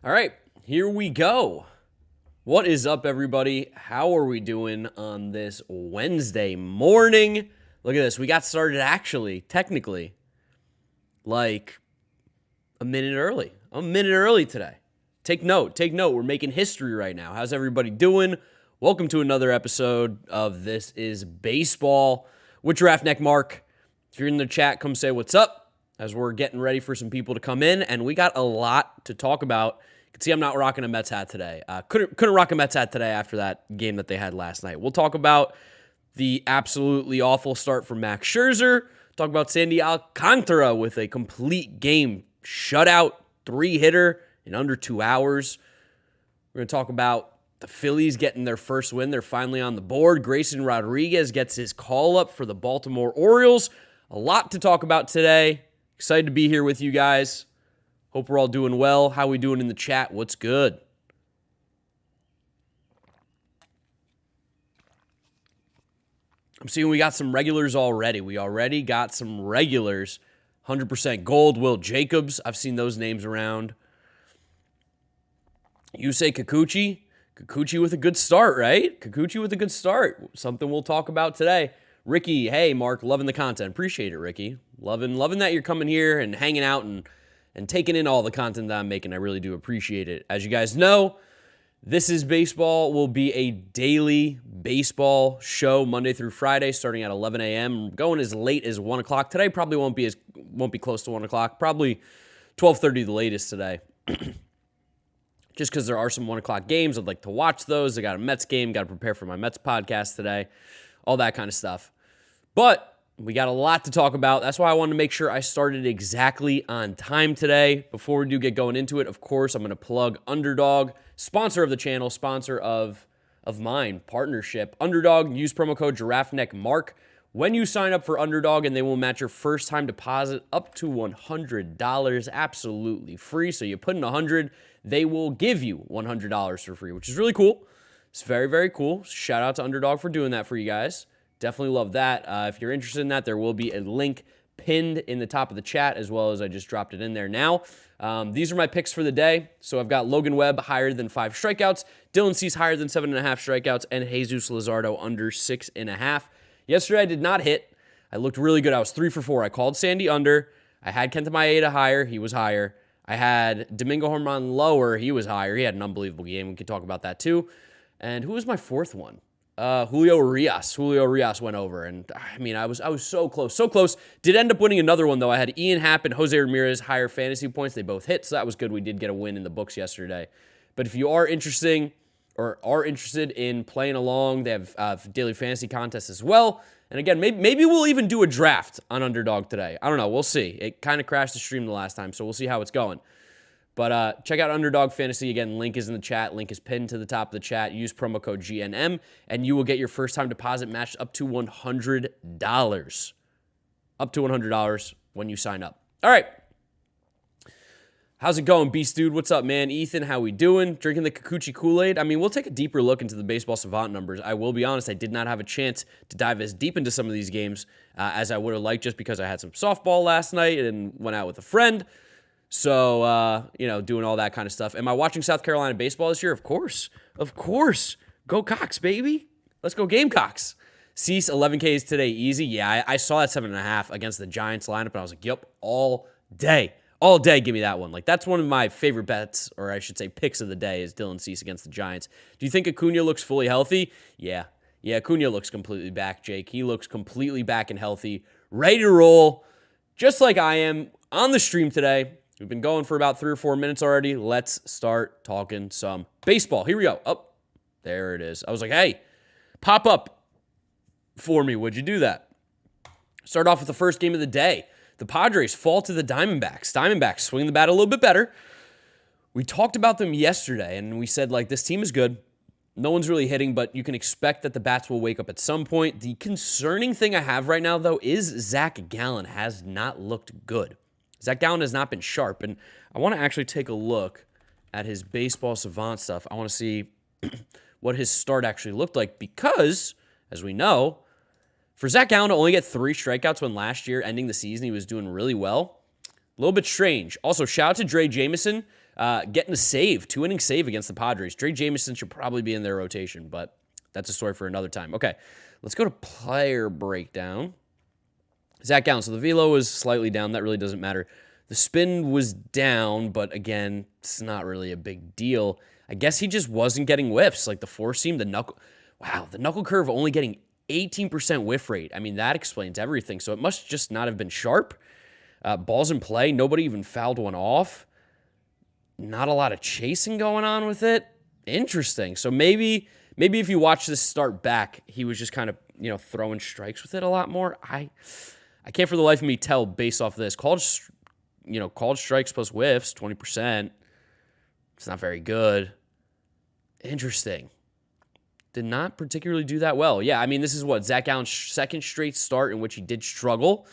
All right, here we go. What is up, everybody? How are we doing on this Wednesday morning? Look at this. We got started technically, like a minute early. A minute early today. Take note. We're making history right now. How's everybody doing? Welcome to another episode of This is Baseball with GiraffeNeckMarc. If you're in the chat, come say what's up as we're getting ready for some people to come in. And we got a lot to talk about. You can see I'm not rocking a Mets hat today. Couldn't rock a Mets hat today after that game that they had last night. We'll talk about the absolutely awful start from Max Scherzer. Talk about Sandy Alcantara with a complete game shutout, 3-hitter in under 2 hours. We're going to talk about the Phillies getting their first win. They're finally on the board. Grayson Rodriguez gets his call up for the Baltimore Orioles. A lot to talk about today. Excited to be here with you guys. Hope we're all doing well. How we doing in the chat? What's good? I'm seeing we got some regulars already. We already got some regulars. 100% gold. Will Jacobs. I've seen those names around. You say Kikuchi. Kikuchi with a good start, right? Kikuchi with a good start. Something we'll talk about today. Ricky, hey, Mark, loving the content. Appreciate it, Ricky. Loving that you're coming here and hanging out and taking in all the content that I'm making. I really do appreciate it. As you guys know, This is Baseball will be a daily baseball show Monday through Friday starting at 11 a.m. going as late as 1 o'clock. Today probably won't be close to 1 o'clock. Probably 12:30 the latest today. Just because there are some 1 o'clock games. I'd like to watch those. I got a Mets game. Got to prepare for my Mets podcast today. All that kind of stuff. But we got a lot to talk about. That's why I wanted to make sure I started exactly on time today. Before we do get going into it, of course, I'm going to plug Underdog, sponsor of the channel, sponsor of mine, partnership. Underdog, use promo code GiraffeNeckMarc when you sign up for Underdog, and they will match your first-time deposit up to $100, absolutely free. So you put in $100, they will give you $100 for free, which is really cool. It's very, very cool. Shout out to Underdog for doing that for you guys. Definitely love that. If you're interested in that, there will be a link pinned in the top of the chat, as well as I just dropped it in there now. These are my picks for the day. So I've got Logan Webb higher than 5 strikeouts, Dylan Cease higher than 7.5 strikeouts, and Jesus Luzardo under 6.5. Yesterday I did not hit. I looked really good. I was 3 for 4. I called Sandy under. I had Kenta Maeda higher. He was higher. I had Domingo Germán lower. He was higher. He had an unbelievable game. We can talk about that too. And who was my fourth one? Julio Urias. Julio Urias went over, and I mean, I was so close. Did end up winning another one though. I had Ian Happ and Jose Ramirez higher fantasy points. They both hit, so that was good. We did get a win in the books yesterday. But if you are interested in playing along, they have daily fantasy contests as well. And again, maybe we'll even do a draft on Underdog today. I don't know. We'll see. It kind of crashed the stream the last time, so we'll see how it's going. But check out Underdog Fantasy. Again, link is in the chat. Link is pinned to the top of the chat. Use promo code GNM, and you will get your first-time deposit matched up to $100. Up to $100 when you sign up. All right. How's it going, Beast Dude? What's up, man? Ethan, how we doing? Drinking the Kikuchi Kool-Aid? I mean, we'll take a deeper look into the Baseball Savant numbers. I will be honest, I did not have a chance to dive as deep into some of these games as I would have liked, just because I had some softball last night and went out with a friend. So, doing all that kind of stuff. Am I watching South Carolina baseball this year? Of course. Go Cox, baby. Let's go Gamecocks. Cease, 11 Ks today, easy. Yeah, I saw that 7.5 against the Giants lineup, and I was like, yep, all day. All day, give me that one. Like, that's one of my favorite bets, or I should say picks of the day, is Dylan Cease against the Giants. Do you think Acuna looks fully healthy? Yeah, Acuna looks completely back, Jake. He looks completely back and healthy, ready to roll, just like I am on the stream today. We've been going for about 3 or 4 minutes already. Let's start talking some baseball. Here we go. Oh, there it is. I was like, hey, pop up for me. Would you do that? Start off with the first game of the day. The Padres fall to the Diamondbacks. Diamondbacks swing the bat a little bit better. We talked about them yesterday, and we said, like, this team is good. No one's really hitting, but you can expect that the bats will wake up at some point. The concerning thing I have right now, though, is Zach Gallen has not looked good. Zach Gallen has not been sharp, and I want to actually take a look at his Baseball Savant stuff. I want to see what his start actually looked like because, as we know, for Zach Gallen to only get 3 strikeouts when last year, ending the season, he was doing really well, a little bit strange. Also, shout out to Dre Jameson. getting a save, 2-inning save against the Padres. Drake Jamieson should probably be in their rotation, but that's a story for another time. Okay, let's go to player breakdown. Zach Gallen. So the velo was slightly down. That really doesn't matter. The spin was down, but again, it's not really a big deal. I guess he just wasn't getting whiffs. Like the four seam, the knuckle. Wow, the knuckle curve only getting 18% whiff rate. I mean, that explains everything. So it must just not have been sharp. Balls in play. Nobody even fouled one off. Not a lot of chasing going on with it. Interesting. So maybe if you watch this start back, he was just kind of, throwing strikes with it a lot more. I can't for the life of me tell based off of this. Called strikes plus whiffs, 20%. It's not very good. Interesting. Did not particularly do that well. Yeah, I mean, this is what? Zach Gallen's second straight start in which he did struggle.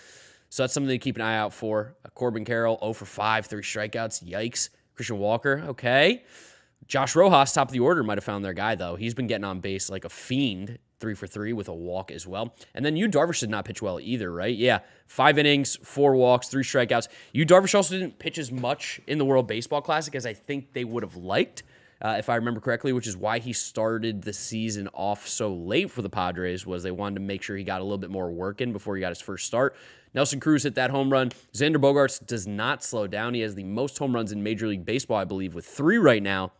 So that's something to keep an eye out for. Corbin Carroll, 0 for 5, 3 strikeouts. Yikes. Christian Walker, okay. Josh Rojas, top of the order, might have found their guy, though. He's been getting on base like a fiend, 3 for 3 with a walk as well. And then Yu Darvish did not pitch well either, right? Yeah, 5 innings, 4 walks, 3 strikeouts. Yu Darvish also didn't pitch as much in the World Baseball Classic as I think they would have liked, if I remember correctly, which is why he started the season off so late for the Padres, was they wanted to make sure he got a little bit more work in before he got his first start. Nelson Cruz hit that home run. Xander Bogaerts does not slow down. He has the most home runs in Major League Baseball, I believe, with 3 right now.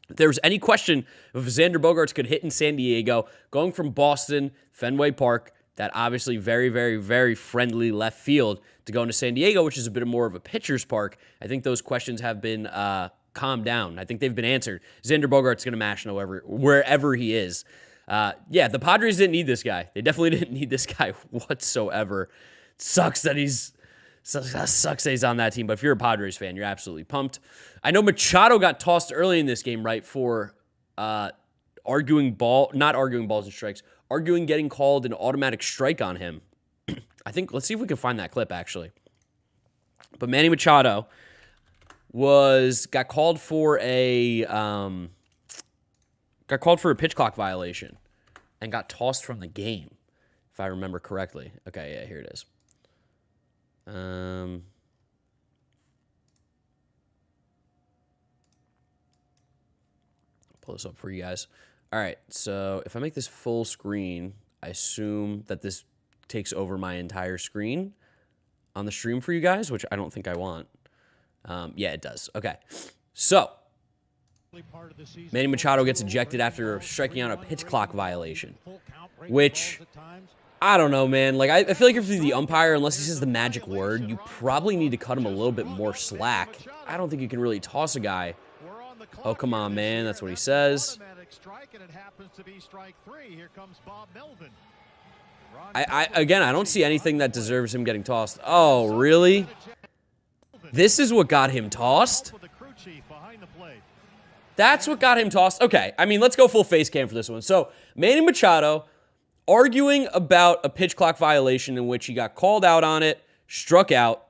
If there was any question if Xander Bogaerts could hit in San Diego, going from Boston, Fenway Park, that obviously very, very, very friendly left field, to go into San Diego, which is a bit more of a pitcher's park, I think those questions have been calmed down. I think they've been answered. Xander Bogaerts going to mash wherever he is. Yeah, the Padres didn't need this guy. They definitely didn't need this guy whatsoever. Sucks that he's on that team, but if you're a Padres fan, you're absolutely pumped. I know Machado got tossed early in this game, right, for not arguing balls and strikes, arguing getting called an automatic strike on him. I think, let's see if we can find that clip, actually. But Manny Machado got called for a pitch clock violation and got tossed from the game, if I remember correctly. Okay, yeah, here it is. Pull this up for you guys. All right, so if I make this full screen, I assume that this takes over my entire screen on the stream for you guys, which I don't think I want. Yeah, it does. Okay, so Manny Machado gets ejected after striking out a pitch clock violation, which, I don't know, man. Like, I feel like if you're the umpire, unless he says the magic word, you probably need to cut him a little bit more slack. I don't think you can really toss a guy. Oh, come on, man. That's what he says. Again, I don't see anything that deserves him getting tossed. Oh, really? This is what got him tossed? That's what got him tossed? Okay, I mean, let's go full face cam for this one. So, Manny Machado arguing about a pitch clock violation in which he got called out on it, struck out,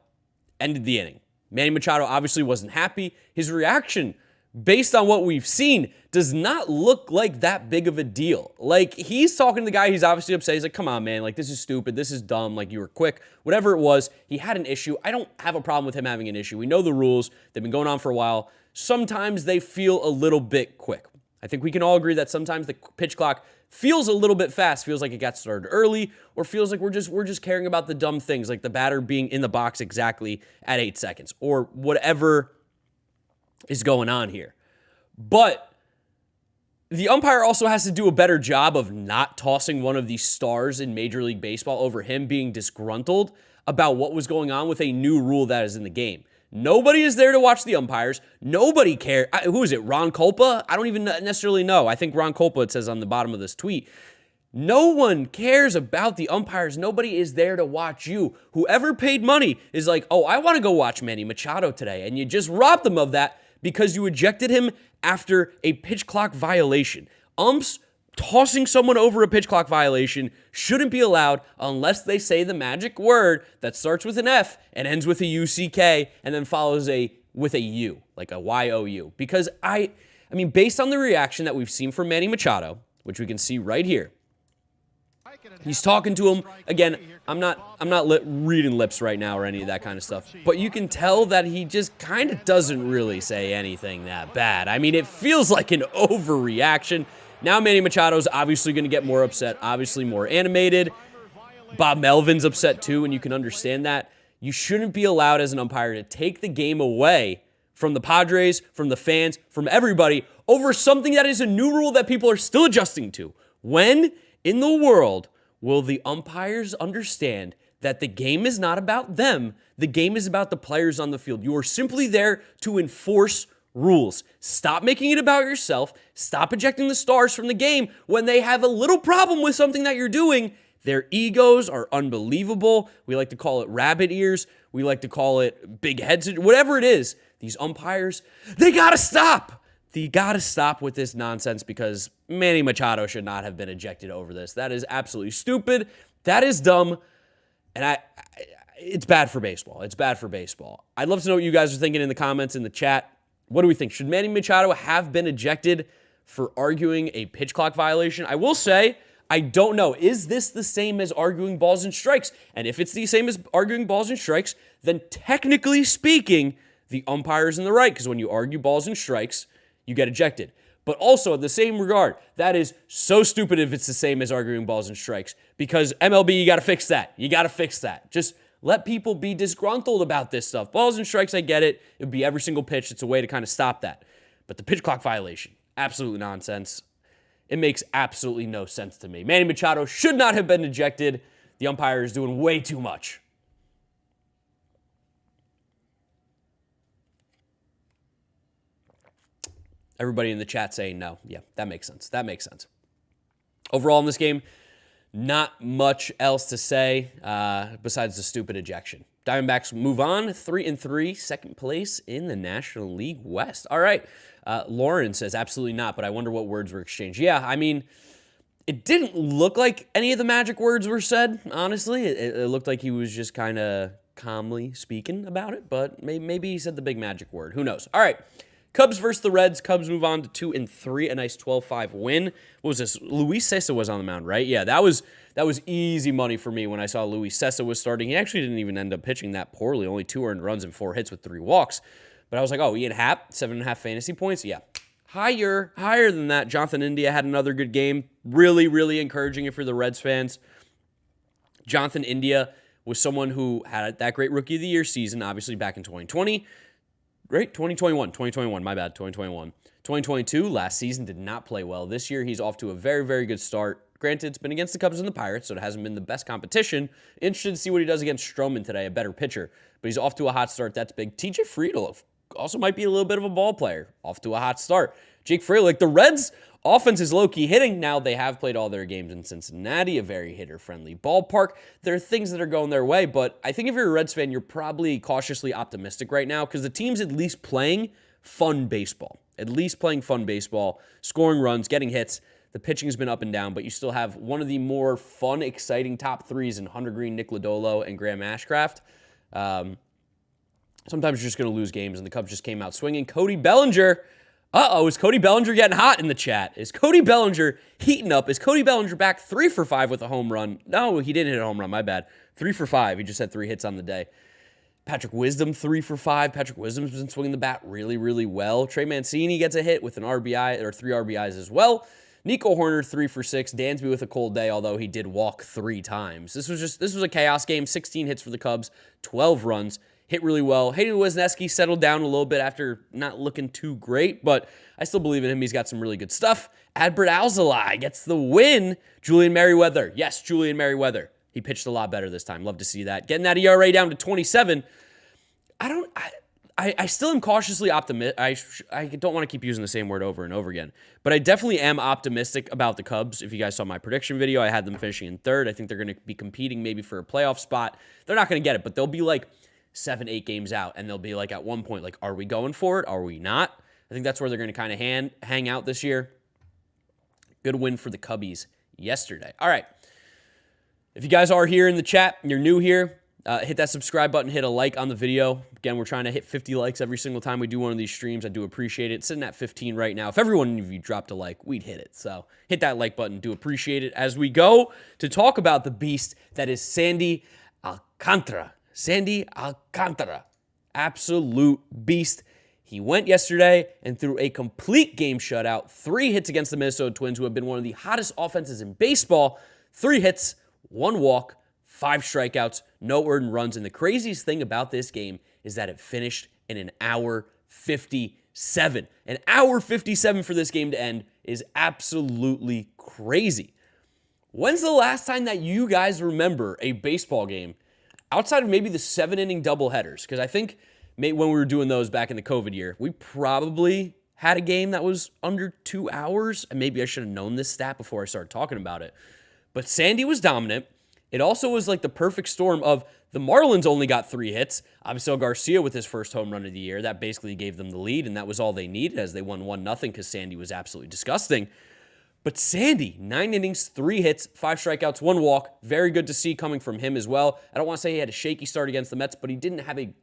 ended the inning. Manny Machado obviously wasn't happy. His reaction, based on what we've seen, does not look like that big of a deal. Like, he's talking to the guy, he's obviously upset. He's like, come on, man, like, this is stupid, this is dumb, like, you were quick. Whatever it was, he had an issue. I don't have a problem with him having an issue. We know the rules. They've been going on for a while. Sometimes they feel a little bit quick. I think we can all agree that sometimes the pitch clock feels a little bit fast, feels like it got started early, or feels like we're just caring about the dumb things, like the batter being in the box exactly at 8 seconds, or whatever is going on here. But the umpire also has to do a better job of not tossing one of these stars in Major League Baseball over him being disgruntled about what was going on with a new rule that is in the game. Nobody is there to watch the umpires. Nobody cares. Who is it? Ron Culpa? I don't even necessarily know. I think Ron Culpa, it says on the bottom of this tweet. No one cares about the umpires. Nobody is there to watch you. Whoever paid money is like, oh, I want to go watch Manny Machado today. And you just robbed them of that because you ejected him after a pitch clock violation. Umps tossing someone over a pitch clock violation shouldn't be allowed unless they say the magic word that starts with an F and ends with a UCK and then follows with a U, like a YOU. Because I mean, based on the reaction that we've seen from Manny Machado, which we can see right here, He's talking to him. Again, I'm not reading lips right now or any of that kind of stuff, but you can tell that he just kind of doesn't really say anything that bad. I mean, it feels like an overreaction. Now Manny Machado's obviously going to get more upset, obviously more animated. Bob Melvin's upset too, and you can understand that. You shouldn't be allowed as an umpire to take the game away from the Padres, from the fans, from everybody over something that is a new rule that people are still adjusting to. When in the world will the umpires understand that the game is not about them? The game is about the players on the field. You are simply there to enforce rules. Stop making it about yourself. Stop ejecting the stars from the game when they have a little problem with something that you're doing. Their egos are unbelievable. We like to call it rabbit ears. We like to call it big heads. Whatever it is, these umpires, they got to stop. They got to stop with this nonsense because Manny Machado should not have been ejected over this. That is absolutely stupid. That is dumb. And it's bad for baseball. It's bad for baseball. I'd love to know what you guys are thinking in the comments, in the chat. What do we think? Should Manny Machado have been ejected for arguing a pitch clock violation? I will say, I don't know. Is this the same as arguing balls and strikes? And if it's the same as arguing balls and strikes, then technically speaking, the umpire's in the right, because when you argue balls and strikes, you get ejected. But also, in the same regard, that is so stupid if it's the same as arguing balls and strikes, because MLB, you got to fix that. You got to fix that. Just let people be disgruntled about this stuff. Balls and strikes, I get it. It would be every single pitch. It's a way to kind of stop that. But the pitch clock violation, absolute nonsense. It makes absolutely no sense to me. Manny Machado should not have been ejected. The umpire is doing way too much. Everybody in the chat saying no. Yeah, that makes sense. That makes sense. Overall in this game, not much else to say besides the stupid ejection. Diamondbacks move on, 3-3, second place in the National League West. All right, Lauren says absolutely not, but I wonder what words were exchanged. Yeah, I mean, it didn't look like any of the magic words were said, honestly. It looked like he was just kind of calmly speaking about it, but maybe he said the big magic word. Who knows? All right. Cubs versus the Reds. Cubs move on to 2-3, a nice 12-5 win. What was this? Luis Cessa was on the mound, right? Yeah, that was easy money for me when I saw Luis Cessa was starting. He actually didn't even end up pitching that poorly, only 2 earned runs and 4 hits with 3 walks. But I was like, oh, Ian Happ, 7.5 fantasy points? Yeah. Higher than that. Jonathan India had another good game. Really, really encouraging if you're the Reds fans. Jonathan India was someone who had that great Rookie of the Year season, obviously back in 2020. Right? 2021, my bad, 2021. 2022, last season, did not play well. This year, he's off to a very, very good start. Granted, it's been against the Cubs and the Pirates, so it hasn't been the best competition. Interested to see what he does against Stroman today, a better pitcher. But he's off to a hot start. That's big. TJ Friedel also might be a little bit of a ball player. Off to a hot start. Jake Frelick, the Reds' offense is low-key hitting. Now they have played all their games in Cincinnati, a very hitter-friendly ballpark. There are things that are going their way, but I think if you're a Reds fan, you're probably cautiously optimistic right now because the team's at least playing fun baseball. At least playing fun baseball, scoring runs, getting hits. The pitching has been up and down, but you still have one of the more fun, exciting top threes in Hunter Green, Nick Lodolo, and Graham Ashcraft. Sometimes you're just going to lose games, and the Cubs just came out swinging. Cody Bellinger. Is Cody Bellinger getting hot in the chat? Is Cody Bellinger heating up? Is Cody Bellinger back 3 for 5 with a home run? No, he didn't hit a home run, my bad. 3 for 5. He just had 3 hits on the day. Patrick Wisdom, 3 for 5. Patrick Wisdom's been swinging the bat really, really well. Trey Mancini gets a hit with an RBI, or 3 RBIs as well. Nico Horner, 3 for 6. Dansby with a cold day, although he did walk 3 times. This was a chaos game. 16 hits for the Cubs, 12 runs. Hit really well. Hayden Wesneski settled down a little bit after not looking too great, but I still believe in him. He's got some really good stuff. Adbert Alzolay gets the win. Julian Merriweather. Yes, Julian Merriweather. He pitched a lot better this time. Love to see that. Getting that ERA down to 27. I still am cautiously optimistic. I don't want to keep using the same word over and over again, but I definitely am optimistic about the Cubs. If you guys saw my prediction video, I had them finishing in 3rd. I think they're going to be competing maybe for a playoff spot. They're not going to get it, but they'll be like 7-8 games out, and they'll be like at one point, like, are we going for it? Are we not? I think that's where they're going to kind of hang out this year. Good win for the Cubbies yesterday. All right. If you guys are here in the chat, you're new here, Hit that subscribe button, hit a like on the video. Again, we're trying to hit 50 likes every single time we do one of these streams. I do appreciate it. It's sitting at 15 right now. If every one of you dropped a like, we'd hit it. So hit that like button. Do appreciate it. As we go to talk about the beast that is Sandy Alcantara. Sandy Alcantara. Absolute beast. He went yesterday and threw a complete game shutout. 3 hits against the Minnesota Twins, who have been one of the hottest offenses in baseball. 3 hits, 1 walk, 5 strikeouts, no earned runs. And the craziest thing about this game is that it finished in an hour 57. An hour 57 for this game to end is absolutely crazy. When's the last time that you guys remember a baseball game outside of maybe the 7-inning doubleheaders? Because I think when we were doing those back in the COVID year, we probably had a game that was under 2 hours. And maybe I should have known this stat before I started talking about it. But Sandy was dominant. It also was like the perfect storm of the Marlins only got 3 hits. Avisail Garcia with his first home run of the year. That basically gave them the lead, and that was all they needed as they won 1-0 because Sandy was absolutely disgusting. But Sandy, 9 innings, 3 hits, 5 strikeouts, 1 walk. Very good to see coming from him as well. I don't want to say he had a shaky start against the Mets, but he didn't have a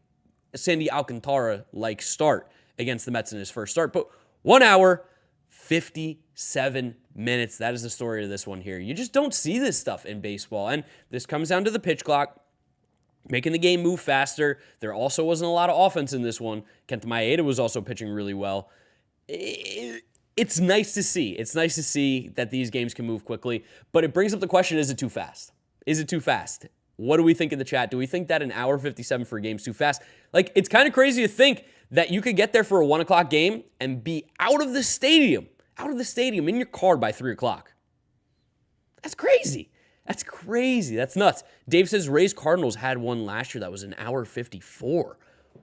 Sandy Alcantara-like start against the Mets in his first start. But 1 hour, 57 minutes. That is the story of this one here. You just don't see this stuff in baseball. And this comes down to the pitch clock, making the game move faster. There also wasn't a lot of offense in this one. Kenta Maeda was also pitching really well. It's nice to see. It's nice to see that these games can move quickly. But it brings up the question, is it too fast? Is it too fast? What do we think in the chat? Do we think that an hour 57 for a game is too fast? Like, it's kind of crazy to think that you could get there for a 1 o'clock game and be out of the stadium in your car by 3 o'clock. That's crazy. That's crazy. That's nuts. Dave says Rays Cardinals had one last year that was an hour 54.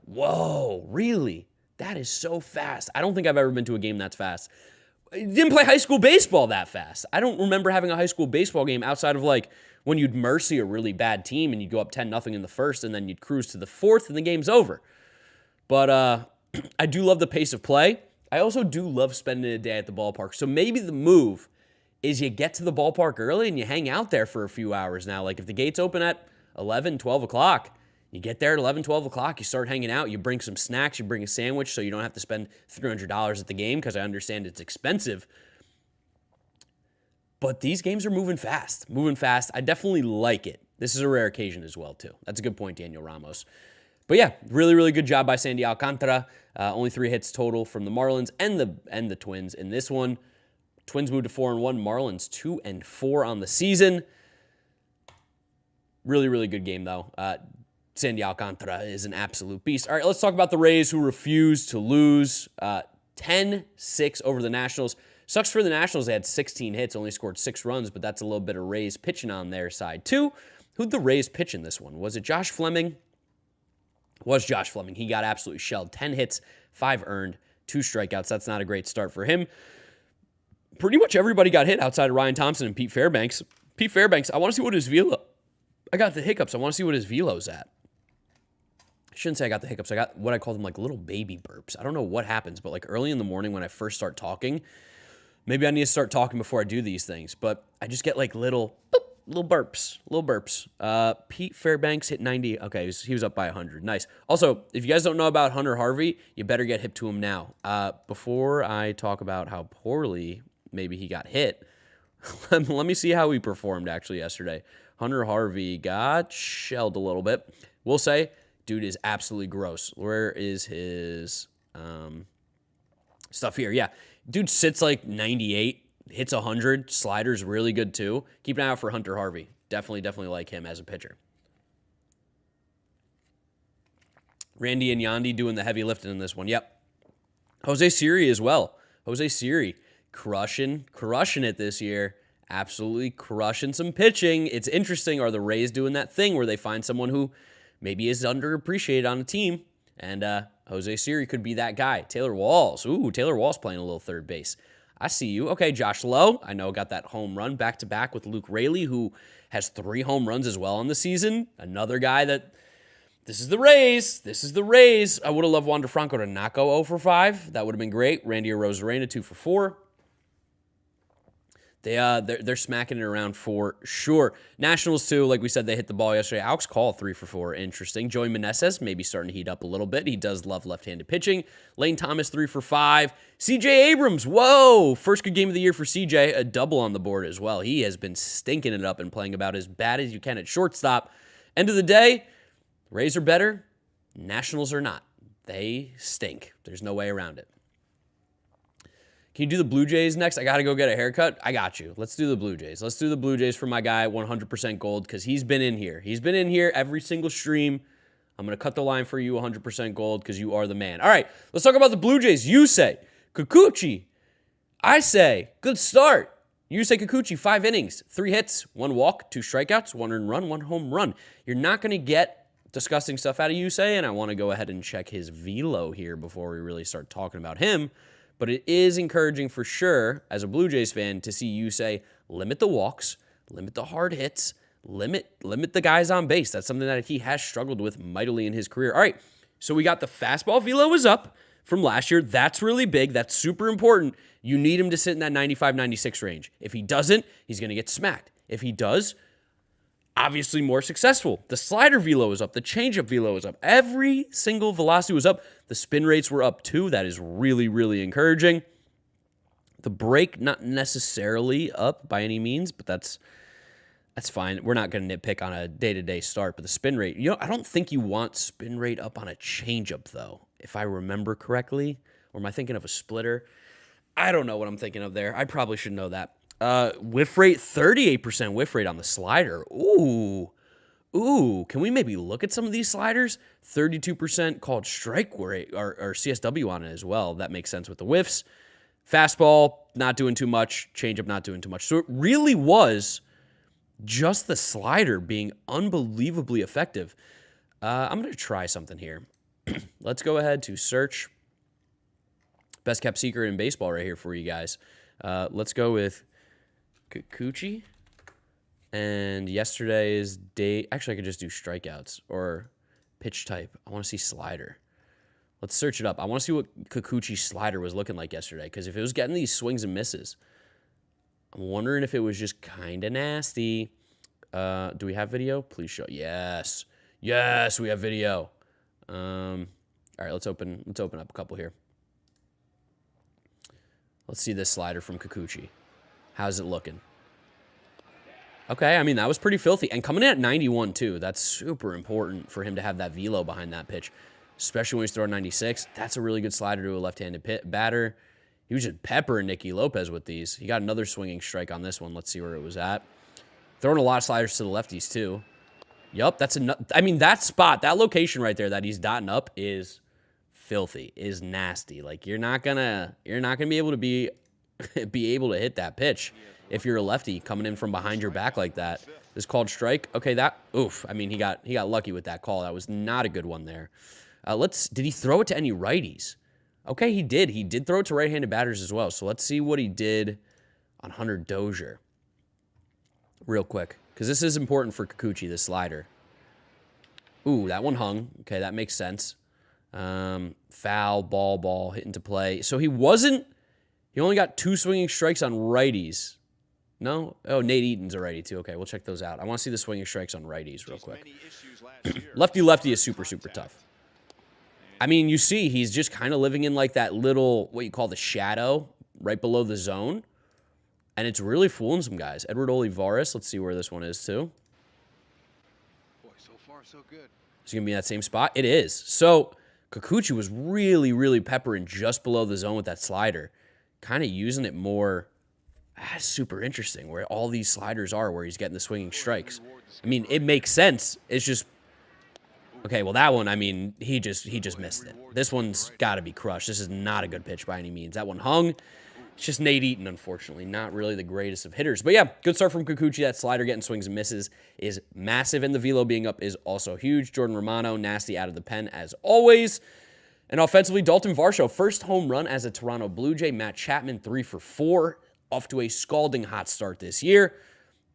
Whoa, really? That is so fast. I don't think I've ever been to a game that's fast. I didn't play high school baseball that fast. I don't remember having a high school baseball game outside of like when you'd mercy a really bad team and you'd go up 10-0 in the first and then you'd cruise to the fourth and the game's over. But I do love the pace of play. I also do love spending a day at the ballpark. So maybe the move is you get to the ballpark early and you hang out there for a few hours now. Like if the gates open at 11, 12 o'clock, you get there at 11, 12 o'clock, you start hanging out, you bring some snacks, you bring a sandwich so you don't have to spend $300 at the game because I understand it's expensive. But these games are moving fast. I definitely like it. This is a rare occasion as well, too. That's a good point, Daniel Ramos. But yeah, really, really good job by Sandy Alcantara. Only 3 hits total from the Marlins and the Twins in this one. Twins moved to 4-1. Marlins 2-4 on the season. Really, really good game, though. Sandy Alcantara is an absolute beast. All right, let's talk about the Rays who refused to lose 10-6 over the Nationals. Sucks for the Nationals. They had 16 hits, only scored 6 runs, but that's a little bit of Rays pitching on their side, too. Who'd the Rays pitch in this one? Was it Josh Fleming? Was Josh Fleming. He got absolutely shelled. 10 hits, 5 earned, 2 strikeouts. That's not a great start for him. Pretty much everybody got hit outside of Ryan Thompson and Pete Fairbanks. Pete Fairbanks, I want to see what his velo... I got the hiccups. I want to see what his velo's at. I shouldn't say I got the hiccups. I got what I call them like little baby burps. I don't know what happens, but like early in the morning when I first start talking, maybe I need to start talking before I do these things, but I just get like little boop, little burps. Pete Fairbanks hit 90. Okay, he was up by 100. Nice. Also, if you guys don't know about Hunter Harvey, you better get hip to him now. Before I talk about how poorly maybe he got hit, let me see how he performed actually yesterday. Hunter Harvey got shelled a little bit. We'll say, dude is absolutely gross. Where is his stuff here? Yeah, dude sits like 98. Hits 100. Slider's really good, too. Keep an eye out for Hunter Harvey. Definitely like him as a pitcher. Randy and Yandy doing the heavy lifting in this one. Yep. Jose Siri as well. Jose Siri crushing it this year. Absolutely crushing some pitching. It's interesting. Are the Rays doing that thing where they find someone who maybe is underappreciated on a team? And Jose Siri could be that guy. Taylor Walls. Ooh, Taylor Walls playing a little third base. I see you. Okay, Josh Lowe, I know, got that home run back-to-back with Luke Rayleigh, who has 3 home runs as well on the season. Another guy that, this is the Rays. I would have loved Wander Franco to not go 0 for 5. That would have been great. Randy Arozarena, 2 for 4. They're smacking it around for sure. Nationals too, like we said, they hit the ball yesterday. Alex Call 3 for 4, interesting. Joey Meneses maybe starting to heat up a little bit. He does love left-handed pitching. Lane Thomas 3 for 5. C.J. Abrams, whoa, first good game of the year for C.J. A double on the board as well. He has been stinking it up and playing about as bad as you can at shortstop. End of the day, Rays are better. Nationals are not. They stink. There's no way around it. Can you do the Blue Jays next? I got to go get a haircut. I got you. Let's do the Blue Jays. Let's do the Blue Jays for my guy, 100% gold, because he's been in here. He's been in here every single stream. I'm going to cut the line for you, 100% gold, because you are the man. All right, let's talk about the Blue Jays. You say Kikuchi. I say good start. You say Kikuchi, 5 innings, 3 hits, 1 walk, 2 strikeouts, 1 earned run, 1 home run. You're not going to get disgusting stuff out of Yusei, and I want to go ahead and check his velo here before we really start talking about him. But it is encouraging for sure, as a Blue Jays fan, to see you say, limit the walks, limit the hard hits, limit the guys on base. That's something that he has struggled with mightily in his career. All right, so we got the fastball velo is up from last year. That's really big. That's super important. You need him to sit in that 95, 96 range. If he doesn't, he's going to get smacked. If he does, obviously more successful. The slider velo is up. The changeup velo is up. Every single velocity was up. The spin rates were up too. That is really, really encouraging. The break, not necessarily up by any means, but that's fine. We're not going to nitpick on a day-to-day start, but the spin rate, I don't think you want spin rate up on a changeup though, if I remember correctly. Or am I thinking of a splitter? I don't know what I'm thinking of there. I probably should know that. Whiff rate, 38% whiff rate on the slider. Ooh, can we maybe look at some of these sliders? 32% called strike rate or CSW on it as well. That makes sense with the whiffs. Fastball, not doing too much. Changeup, not doing too much. So it really was just the slider being unbelievably effective. I'm going to try something here. Let's go ahead to search. Best kept secret in baseball right here for you guys. Let's go with Kikuchi. And yesterday's date. Actually, I could just do strikeouts or pitch type. I want to see slider. Let's search it up. I want to see what Kikuchi's slider was looking like yesterday. Because if it was getting these swings and misses, I'm wondering if it was just kind of nasty. Do we have video? Please show. Yes. Yes, we have video. All right, let's open up a couple here. Let's see this slider from Kikuchi. How's it looking? Okay, I mean, that was pretty filthy. And coming in at 91, too. That's super important for him to have that velo behind that pitch, especially when he's throwing 96. That's a really good slider to a left-handed batter. He was just peppering Nicky Lopez with these. He got another swinging strike on this one. Let's see where it was at. Throwing a lot of sliders to the lefties, too. Yup, that's I mean, that spot, that location right there that he's dotting up is filthy, is nasty. Like, you're not gonna be able to be able to hit that pitch if you're a lefty coming in from behind your back like that. This called strike. Okay, oof. I mean, he got lucky with that call. That was not a good one there. Did he throw it to any righties? Okay, he did. He did throw it to right-handed batters as well. So let's see what he did on Hunter Dozier real quick, because this is important for Kikuchi, this slider. Ooh, that one hung. Okay, that makes sense. Foul, ball, hit into play. So he only got 2 swinging strikes on righties. No? Oh, Nate Eaton's a righty too. Okay, we'll check those out. I want to see the swinging strikes on righties real quick. Lefty is super, super tough. I mean, you see, he's just kind of living in like that little, what you call the shadow, right below the zone. And it's really fooling some guys. Edward Olivares, let's see where this one is too. Boy, so far, so good. Is it going to be in that same spot? It is. So Kikuchi was really, really peppering just below the zone with that slider. Kind of using it more. That's super interesting where all these sliders are, where he's getting the swinging strikes. I mean, it makes sense. It's just, okay, well, that one, I mean, he just missed it. This one's got to be crushed. This is not a good pitch by any means. That one hung. It's just Nate Eaton, unfortunately. Not really the greatest of hitters. But yeah, good start from Kikuchi. That slider getting swings and misses is massive, and the velo being up is also huge. Jordan Romano, nasty out of the pen as always. And offensively, Dalton Varsho, first home run as a Toronto Blue Jay. Matt Chapman, 3 for 4. Off to a scalding hot start this year.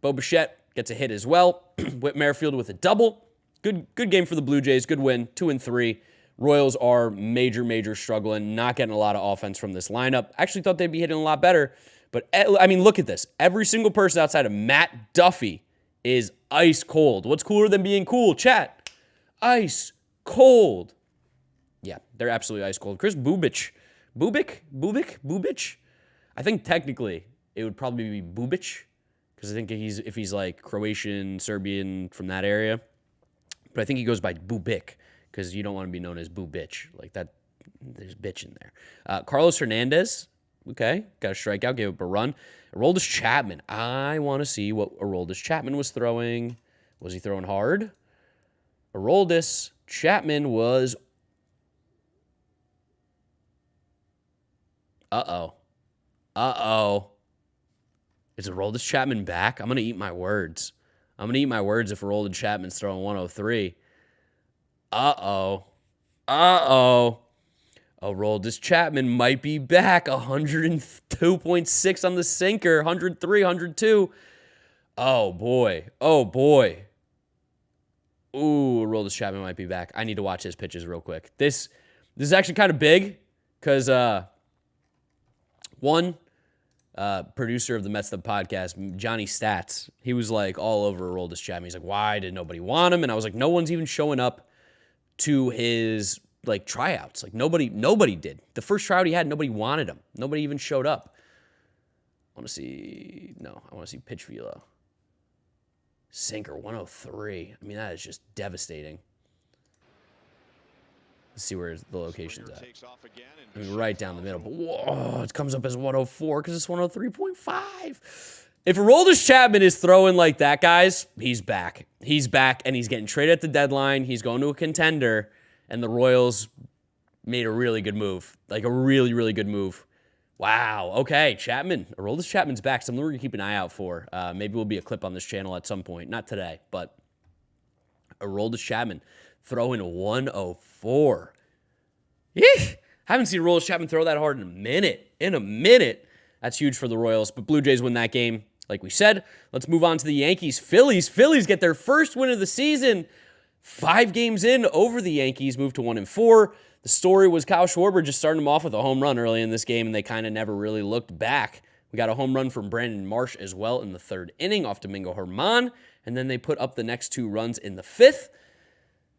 Bo Bichette gets a hit as well. Whit Merrifield with a double. Good game for the Blue Jays. Good win, 2-3. Royals are major struggling. Not getting a lot of offense from this lineup. Actually thought they'd be hitting a lot better, But, I mean, look at this. Every single person outside of Matt Duffy is ice cold. What's cooler than being cool? Chat. Ice cold. Yeah, they're absolutely ice cold. Chris Bubic. Bubic? I think technically it would probably be Bubic because I think if he's like Croatian, Serbian, from that area. But I think he goes by Bubic because you don't want to be known as Bubic. Like that, there's bitch in there. Carlos Hernandez. Okay, got a strikeout, gave up a run. Aroldis Chapman. I want to see what Aroldis Chapman was throwing. Was he throwing hard? Aroldis Chapman was... Uh-oh. Is Aroldis Chapman back? I'm going to eat my words. I'm going to eat my words if Aroldis Chapman's throwing 103. Uh-oh. Aroldis Chapman might be back. 102.6 on the sinker. 103, 102. Oh, boy. Ooh, Aroldis Chapman might be back. I need to watch his pitches real quick. This is actually kind of big because one producer of the Mets the podcast, Johnny Stats, he was like all over Aroldis Chapman. He's like, why did nobody want him? And I was like, no one's even showing up to his like tryouts. Like nobody did. The first tryout he had, nobody wanted him. Nobody even showed up. I want to see pitch velo. Sinker 103. I mean, that is just devastating. Let's see where the location's at. I mean, right down the middle. But whoa, it comes up as 104 because it's 103.5. If Aroldis Chapman is throwing like that, guys, he's back. He's back, and he's getting traded at the deadline. He's going to a contender, and the Royals made a really good move. Like a really, really good move. Wow. Okay, Chapman. Aroldis Chapman's back. Something we're going to keep an eye out for. Maybe we'll be a clip on this channel at some point. Not today, but Aroldis Chapman throwing a 104. Yeesh. Haven't seen Aroldis Chapman throw that hard in a minute. That's huge for the Royals, but Blue Jays win that game. Like we said, let's move on to the Yankees. Phillies get their first win of the season. 5 games in over the Yankees, moved to 1-4. The story was Kyle Schwarber just starting them off with a home run early in this game, and they kind of never really looked back. We got a home run from Brandon Marsh as well in the 3rd inning off Domingo Germán, and then they put up the next 2 runs in the 5th.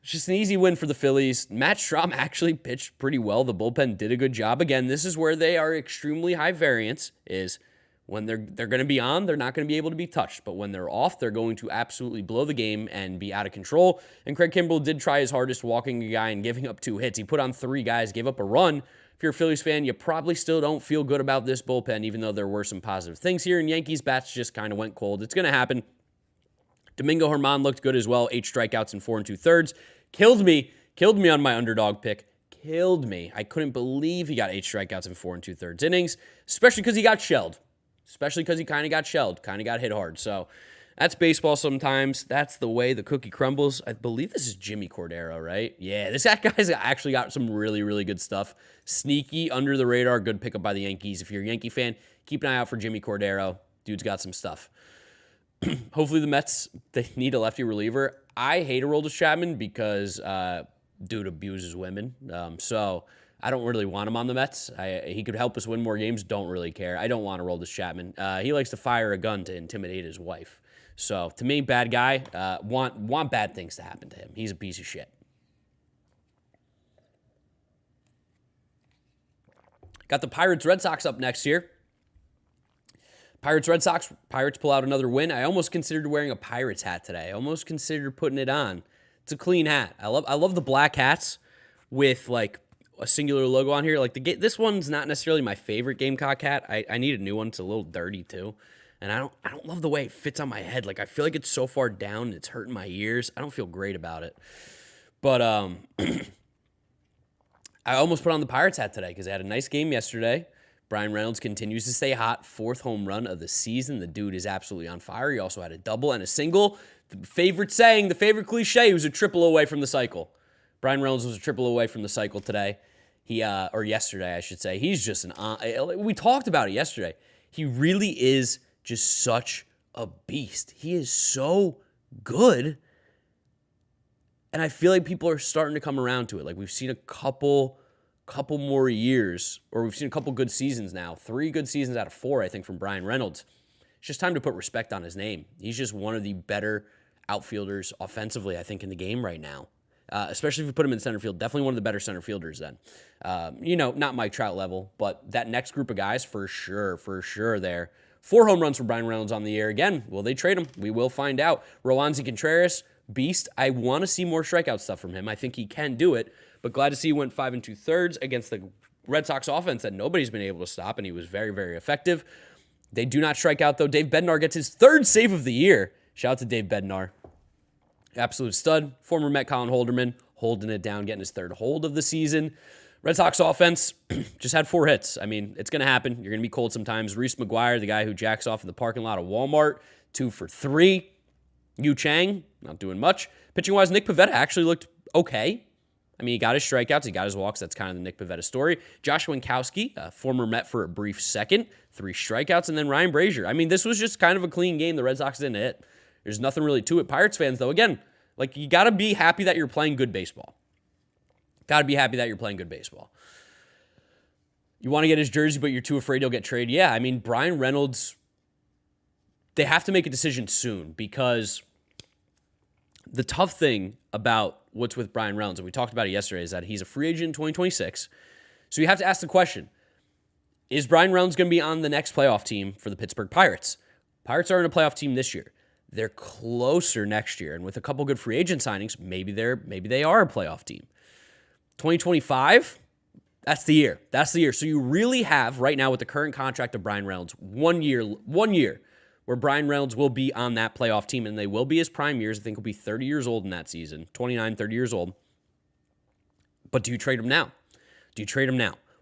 It's just an easy win for the Phillies. Matt Strahm actually pitched pretty well. The bullpen did a good job. Again, this is where they are extremely high variance, is when they're going to be on, they're not going to be able to be touched. But when they're off, they're going to absolutely blow the game and be out of control. And Craig Kimbrell did try his hardest walking a guy and giving up 2 hits. He put on 3 guys, gave up a run. If you're a Phillies fan, you probably still don't feel good about this bullpen, even though there were some positive things here. And Yankees bats just kind of went cold. It's going to happen. Domingo Germán looked good as well. 8 strikeouts in 4 2/3. Killed me on my underdog pick. Killed me. I couldn't believe he got 8 strikeouts in 4 2/3 innings, especially because he got shelled. Especially because he kind of got shelled, kind of got hit hard. So that's baseball sometimes. That's the way the cookie crumbles. I believe this is Jimmy Cordero, right? Yeah, this guy's actually got some really, really good stuff. Sneaky, under the radar, good pickup by the Yankees. If you're a Yankee fan, keep an eye out for Jimmy Cordero. Dude's got some stuff. Hopefully the Mets, they need a lefty reliever. I hate Aroldis Chapman because dude abuses women. So I don't really want him on the Mets. He could help us win more games. Don't really care. I don't want Aroldis Chapman. He likes to fire a gun to intimidate his wife. So to me, bad guy. Want bad things to happen to him. He's a piece of shit. Got the Pirates-Red Sox up next here. Pirates-Red Sox. Pirates pull out another win. I almost considered wearing a Pirates hat today. I almost considered putting it on. It's a clean hat. I love the black hats with like a singular logo on here. Like this one's not necessarily my favorite Gamecock hat. I need a new one. It's a little dirty too. And I don't love the way it fits on my head. Like I feel like it's so far down, it's hurting my ears. I don't feel great about it. But I almost put on the Pirates hat today because they had a nice game yesterday. Brian Reynolds continues to stay hot. 4th home run of the season. The dude is absolutely on fire. He also had a double and a single. The favorite saying, the favorite cliche, he was a triple away from the cycle. Brian Reynolds was a triple away from the cycle today. Or yesterday, I should say. He's just we talked about it yesterday. He really is just such a beast. He is so good. And I feel like people are starting to come around to it. Like we've seen a couple couple more years, or we've seen a couple good seasons now, 3 good seasons out of 4, I think, from Brian Reynolds. It's just time to put respect on his name. He's just one of the better outfielders offensively, I think, in the game right now. Especially if you put him in center field, definitely one of the better center fielders then. Not Mike Trout level, but that next group of guys for sure there. 4 home runs for Brian Reynolds on the year. Again, will they trade him? We will find out. Roansy Contreras, beast. I want to see more strikeout stuff from him. I think he can do it, but glad to see he went 5 2/3 against the Red Sox offense that nobody's been able to stop, and he was very, very effective. They do not strike out, though. Dave Bednar gets his 3rd save of the year. Shout out to Dave Bednar. Absolute stud. Former Met Colin Holderman holding it down, getting his 3rd hold of the season. Red Sox offense just had 4 hits. I mean, it's going to happen. You're going to be cold sometimes. Reese McGuire, the guy who jacks off in the parking lot of Walmart, 2 for 3. Yu Chang, not doing much. Pitching-wise, Nick Pivetta actually looked okay. I mean, he got his strikeouts, he got his walks. That's kind of the Nick Pivetta story. Josh Winkowski, a former Met for a brief second, 3 strikeouts, and then Ryan Brazier. I mean, this was just kind of a clean game. The Red Sox didn't hit. There's nothing really to it. Pirates fans, though, again, you got to be happy that you're playing good baseball. Got to be happy that you're playing good baseball. You want to get his jersey, but you're too afraid he'll get traded? Yeah, I mean, Brian Reynolds, they have to make a decision soon because the tough thing about what's with Brian Reynolds, and we talked about it yesterday, is that he's a free agent in 2026. So you have to ask the question, is Brian Reynolds going to be on the next playoff team for the Pittsburgh Pirates? Pirates are in a playoff team this year. They're closer next year, and with a couple good free agent signings, maybe they are a playoff team. 2025, that's the year. That's the year. So you really have, right now with the current contract of Brian Reynolds, one year where Brian Reynolds will be on that playoff team, and they will be his prime years. I think he'll be 30 years old in that season, 29, 30 years old. But do you trade him now?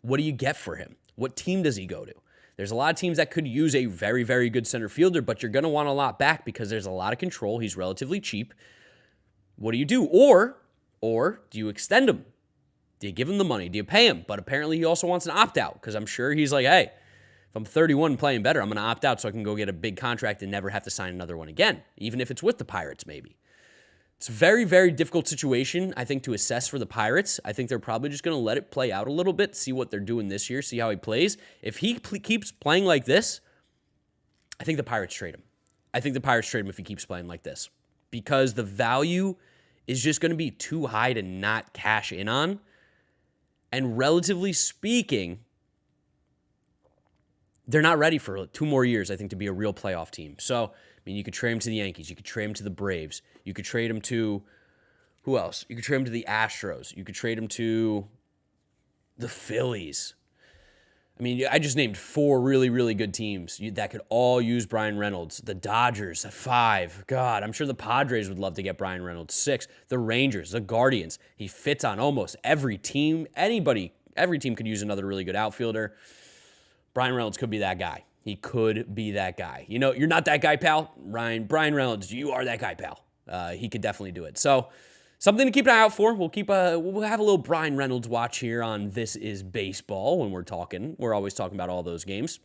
What do you get for him? What team does he go to? There's a lot of teams that could use a very, very good center fielder, but you're going to want a lot back because there's a lot of control. He's relatively cheap. What do you do? Or do you extend him? Do you give him the money? Do you pay him? But apparently he also wants an opt-out because I'm sure he's like, hey, if I'm 31 and playing better, I'm going to opt out so I can go get a big contract and never have to sign another one again, even if it's with the Pirates maybe. It's a very, very difficult situation, I think, to assess for the Pirates. I think they're probably just going to let it play out a little bit, see what they're doing this year, see how he plays. If he keeps playing like this, I think the Pirates trade him. I think the Pirates trade him if he keeps playing like this because the value is just going to be too high to not cash in on. And relatively speaking, they're not ready for 2 more years, I think, to be a real playoff team. So, I mean, you could trade him to the Yankees. You could trade him to the Braves. You could trade him to, who else? You could trade him to the Astros. You could trade him to the Phillies. I mean, I just named 4 really, really good teams that could all use Brian Reynolds. The Dodgers at 5. God, I'm sure the Padres would love to get Brian Reynolds. 6. The Rangers, the Guardians. He fits on almost every team. Every team could use another really good outfielder. Brian Reynolds could be that guy. He could be that guy. You know, you're not that guy, pal. Brian Reynolds, you are that guy, pal. He could definitely do it. So, something to keep an eye out for. We'll have a little Brian Reynolds watch here on This Is Baseball when we're talking. We're always talking about all those games.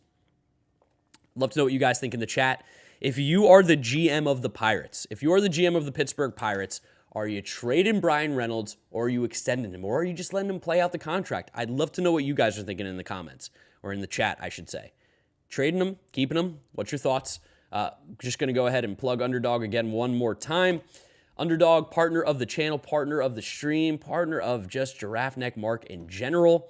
Love to know what you guys think in the chat. If you are the GM of the Pirates, if you are the GM of the Pittsburgh Pirates, are you trading Brian Reynolds or are you extending him or are you just letting him play out the contract? I'd love to know what you guys are thinking in the comments or in the chat, I should say. Trading him, keeping him, what's your thoughts? Just going to go ahead and plug Underdog again one more time. Underdog, partner of the channel, partner of the stream, partner of just GiraffeNeckMarc in general.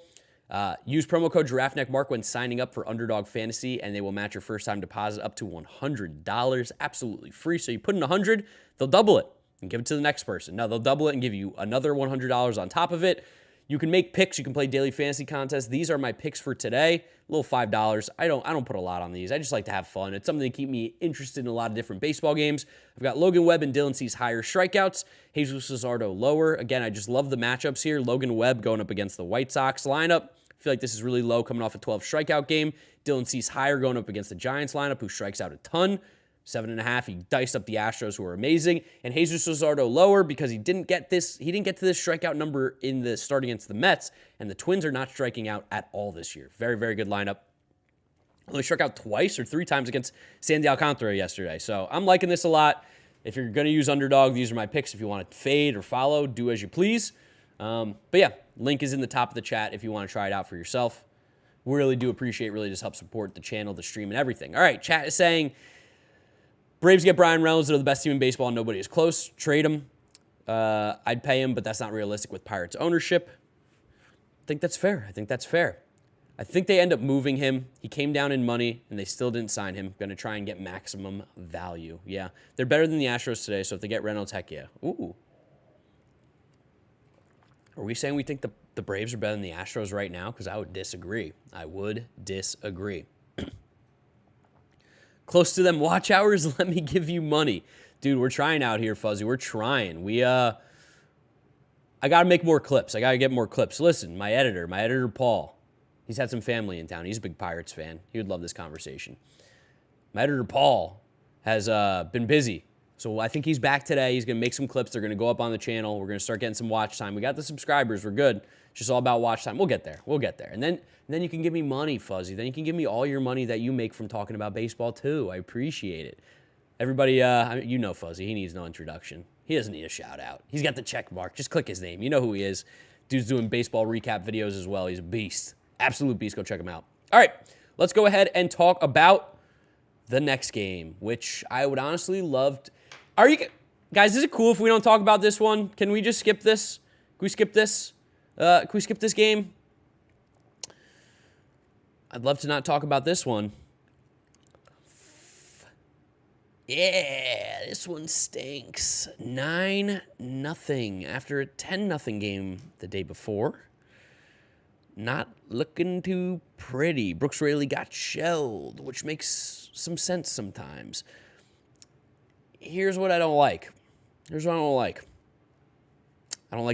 Use promo code GiraffeNeckMarc when signing up for Underdog Fantasy, and they will match your first-time deposit up to $100. Absolutely free. So you put in $100, they'll double it and give it to the next person. No, they'll double it and give you another $100 on top of it. You can make picks. You can play daily fantasy contests. These are my picks for today. A little $5. I don't put a lot on these. I just like to have fun. It's something to keep me interested in a lot of different baseball games. I've got Logan Webb and Dylan Cease higher strikeouts. Jesus Luzardo lower. Again, I just love the matchups here. Logan Webb going up against the White Sox lineup. I feel like this is really low coming off a 12 strikeout game. Dylan Cease higher going up against the Giants lineup, who strikes out a ton. 7.5. He diced up the Astros, who are amazing. And Jesus Luzardo lower because he didn't get to this strikeout number in the start against the Mets, and the Twins are not striking out at all this year. Very, very good lineup. Only struck out 2 or 3 times against Sandy Alcantara yesterday. So I'm liking this a lot. If you're going to use Underdog, these are my picks. If you want to fade or follow, do as you please. But yeah, link is in the top of the chat if you want to try it out for yourself. We really do appreciate it. Really just help support the channel, the stream, and everything. All right, chat is saying, Braves get Brian Reynolds. They're the best team in baseball and nobody is close. Trade him. I'd pay him, but that's not realistic with Pirates ownership. I think that's fair. I think they end up moving him. He came down in money, and they still didn't sign him. Going to try and get maximum value. Yeah, they're better than the Astros today, so if they get Reynolds, heck yeah. Ooh. Are we saying we think the Braves are better than the Astros right now? Because I would disagree. Close to them watch hours, let me give you money. Dude, we're trying out here, Fuzzy. We're trying. I got to make more clips. I got to get more clips. Listen, my editor, Paul, he's had some family in town. He's a big Pirates fan. He would love this conversation. My editor, Paul, has been busy. So I think he's back today. He's going to make some clips. They're going to go up on the channel. We're going to start getting some watch time. We got the subscribers. We're good. It's just all about watch time. We'll get there. And then you can give me money, Fuzzy. Then you can give me all your money that you make from talking about baseball, too. I appreciate it. Everybody, you know Fuzzy. He needs no introduction. He doesn't need a shout-out. He's got the check mark. Just click his name. You know who he is. Dude's doing baseball recap videos as well. He's a beast. Absolute beast. Go check him out. All right, let's go ahead and talk about the next game, which I would honestly love to... Guys, is it cool if we don't talk about this one? Can we just skip this? Can we skip this? Can we skip this game? I'd love to not talk about this one. Yeah, this one stinks. 9-0 after a 10-0 game the day before. Not looking too pretty. Brooks Rayleigh got shelled, which makes some sense sometimes. Here's what I don't like. I don't like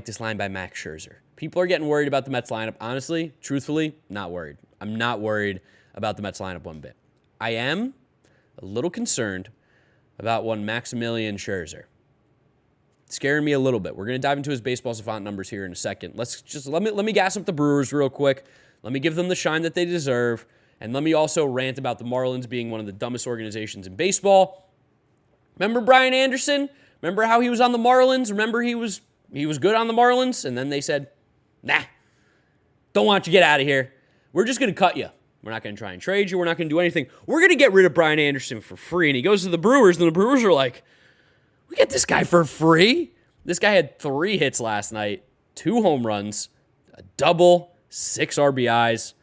this line by Max Scherzer. People are getting worried about the Mets lineup. Honestly, truthfully, not worried. I'm not worried about the Mets lineup one bit. I am a little concerned about one Maximilian Scherzer. Scaring me a little bit. We're going to dive into his baseball savant numbers here in a second. Let me gas up the Brewers real quick. Let me give them the shine that they deserve. And let me also rant about the Marlins being one of the dumbest organizations in baseball. Remember Brian Anderson? Remember how he was on the Marlins? Remember he was good on the Marlins? And then they said, nah, don't want you to get out of here. We're just going to cut you. We're not going to try and trade you. We're not going to do anything. We're going to get rid of Brian Anderson for free. And he goes to the Brewers, and the Brewers are like, we get this guy for free? This guy had 3 hits last night, 2 home runs, a double, 6 RBIs.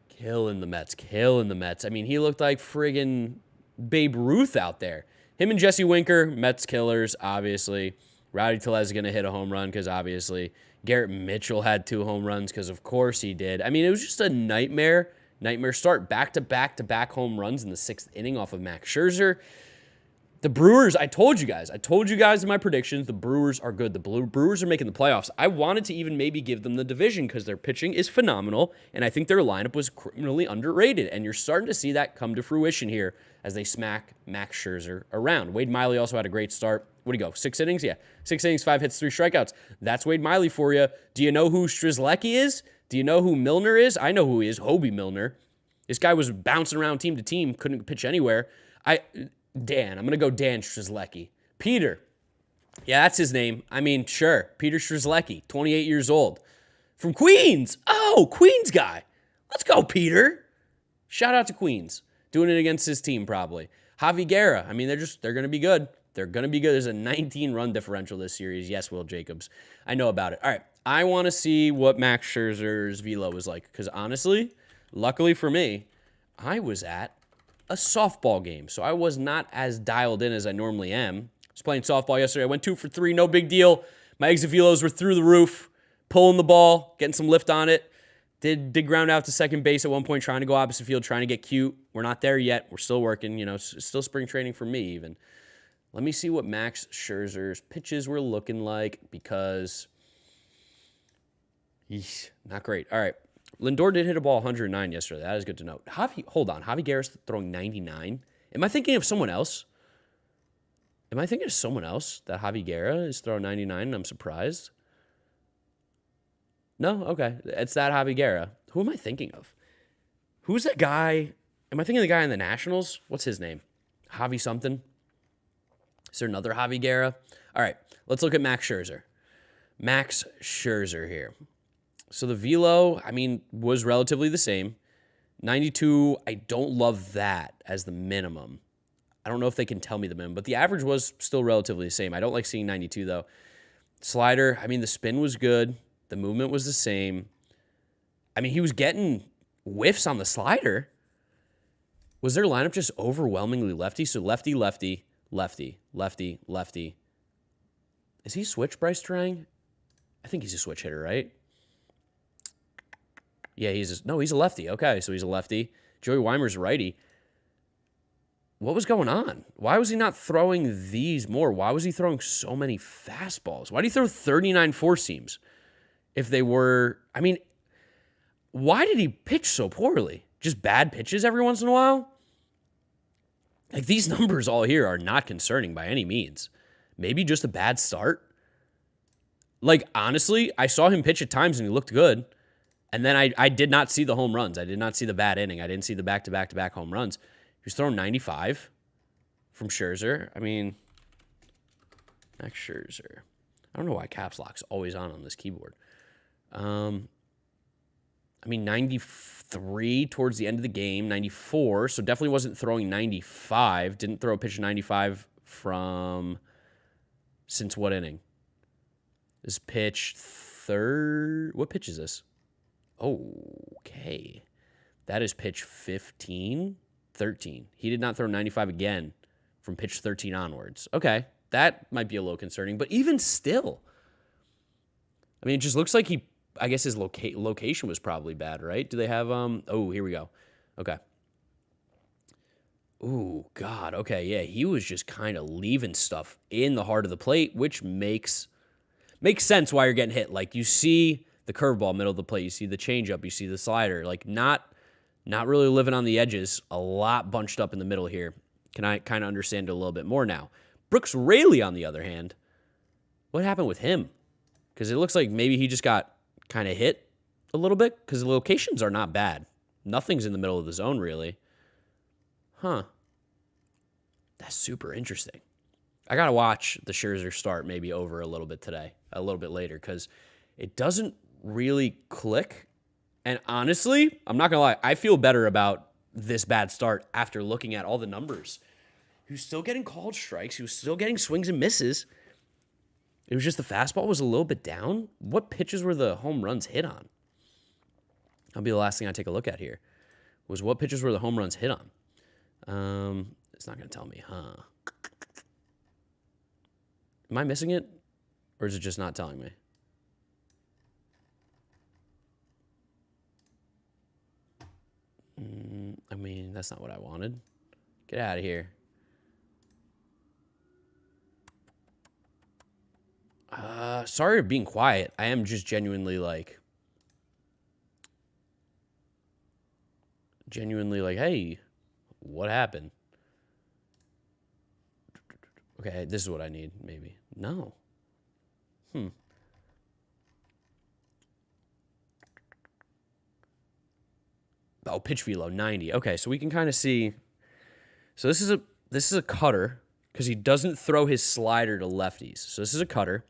Killing the Mets. I mean, he looked like friggin' Babe Ruth out there. Him and Jesse Winker, Mets killers, obviously. Rowdy Tellez is going to hit a home run because obviously. Garrett Mitchell had 2 home runs because of course he did. I mean, it was just a nightmare start. Back-to-back home runs in the 6th inning off of Max Scherzer. The Brewers, I told you guys in my predictions, the Brewers are good. The Brewers are making the playoffs. I wanted to even maybe give them the division because their pitching is phenomenal, and I think their lineup was criminally underrated, and you're starting to see that come to fruition here as they smack Max Scherzer around. Wade Miley also had a great start. What do you go, 6 innings? Yeah, 6 innings, 5 hits, 3 strikeouts. That's Wade Miley for you. Do you know who Strzelecki is? Do you know who Milner is? I know who he is, Hobie Milner. This guy was bouncing around team to team, couldn't pitch anywhere. I'm going to go Dan Strzelecki. Peter. Yeah, that's his name. I mean, sure. Peter Strzelecki, 28 years old. From Queens. Oh, Queens guy. Let's go, Peter. Shout out to Queens. Doing it against his team, probably. Javi Guerra. I mean, they're going to be good. They're going to be good. There's a 19-run differential this series. Yes, Will Jacobs. I know about it. All right. I want to see what Max Scherzer's velo was like. Because honestly, luckily for me, I was at a softball game. So I was not as dialed in as I normally am. I was playing softball yesterday. I went 2 for 3. No big deal. My exit velos were through the roof. Pulling the ball. Getting some lift on it. Did ground out to second base at one point. Trying to go opposite field. Trying to get cute. We're not there yet. We're still working. You know, it's still spring training for me even. Let me see what Max Scherzer's pitches were looking like because not great. All right. Lindor did hit a ball 109 yesterday. That is good to know. Hold on. Javi Guerra's throwing 99. Am I thinking of someone else? That Javi Guerra is throwing 99 and I'm surprised? No? Okay. It's that Javi Guerra. Who am I thinking of? Who's that guy? Am I thinking of the guy in the Nationals? What's his name? Javi something? Is there another Javi Guerra? All right, let's look at Max Scherzer. Max Scherzer here. So the velo, I mean, was relatively the same. 92, I don't love that as the minimum. I don't know if they can tell me the minimum, but the average was still relatively the same. I don't like seeing 92, though. Slider, I mean, the spin was good. The movement was the same. I mean, he was getting whiffs on the slider. Was their lineup just overwhelmingly lefty? So lefty, lefty, lefty, lefty, lefty. Is he switch Bryce Trang? I think he's a switch hitter, right? Yeah, he's a lefty. Okay, so he's a lefty. Joey Weimer's righty. What was going on? Why was he not throwing these more? Why was he throwing so many fastballs? Why do you throw 39 four-seams if they were... I mean, why did he pitch so poorly? Just bad pitches every once in a while? Like, these numbers all here are not concerning by any means. Maybe just a bad start. Like, honestly, I saw him pitch at times and he looked good. And then I did not see the home runs. I did not see the bad inning. I didn't see the back-to-back-to-back home runs. He was throwing 95 from Scherzer. I mean, Max Scherzer. I don't know why caps lock's always on this keyboard. I mean, 93 towards the end of the game, 94. So definitely wasn't throwing 95. Didn't throw a pitch of 95 from... Since what inning? This pitch third... What pitch is this? Okay. That is pitch 15, 13. He did not throw 95 again from pitch 13 onwards. Okay. That might be a little concerning, but even still, I mean, it just looks like I guess his location was probably bad, right? Do they have, oh, here we go. Okay. Ooh, God. Okay. Yeah. He was just kind of leaving stuff in the heart of the plate, which makes sense why you're getting hit. Like, you see the curveball middle of the plate, you see the changeup, you see the slider, like not really living on the edges, a lot bunched up in the middle here. Can I kind of understand it a little bit more now? Brooks Rayleigh, on the other hand, what happened with him? Because it looks like maybe he just got kind of hit a little bit, because the locations are not bad. Nothing's in the middle of the zone, really. Huh. That's super interesting. I got to watch the Scherzer start maybe over a little bit today, a little bit later, because it doesn't really click. And honestly, I'm not going to lie, I feel better about this bad start after looking at all the numbers. He was still getting called strikes. He was still getting swings and misses. It was just the fastball was a little bit down. What pitches were the home runs hit on? That'll be the last thing I take a look at here. Was what pitches were the home runs hit on? It's not going to tell me, huh? Am I missing it? Or is it just not telling me? I mean, that's not what I wanted. Get out of here. Sorry for being quiet. I am just genuinely like, hey, what happened? Okay, this is what I need, maybe. No. Oh, pitch velo, 90. Okay, so we can kind of see. So this is a cutter, because he doesn't throw his slider to lefties. So this is a cutter,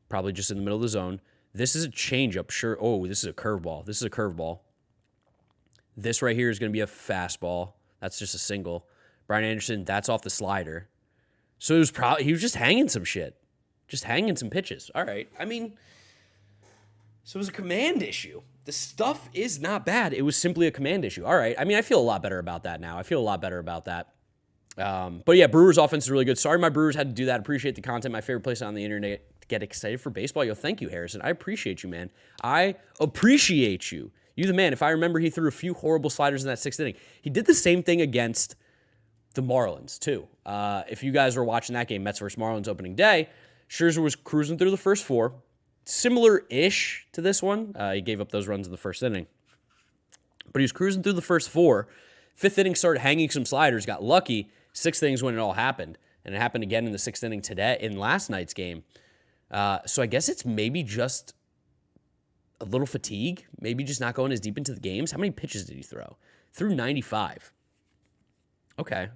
probably just in the middle of the zone. This is a changeup, sure. Oh, this is a curveball. This is a curveball. This right here is going to be a fastball. That's just a single. Brian Anderson, that's off the slider. So it was he was just hanging some shit. Just hanging some pitches. All right. I mean, so it was a command issue. The stuff is not bad. It was simply a command issue. All right. I mean, I feel a lot better about that now. I feel a lot better about that. But yeah, Brewers offense is really good. Sorry my Brewers had to do that. Appreciate the content. My favorite place on the internet to get excited for baseball. Yo, thank you, Harrison. I appreciate you, man. I appreciate you. You the man. If I remember, he threw a few horrible sliders in that sixth inning. He did the same thing against the Marlins, too. If you guys were watching that game, Mets versus Marlins opening day, Scherzer was cruising through the first four. Similar-ish to this one. He gave up those runs in the first inning. But he was cruising through the first four. Fifth inning started hanging some sliders, got lucky. Sixth innings when it all happened. And it happened again in the sixth inning today, in last night's game. So I guess it's maybe just a little fatigue. Maybe just not going as deep into the games. How many pitches did he throw? Threw 95. Okay.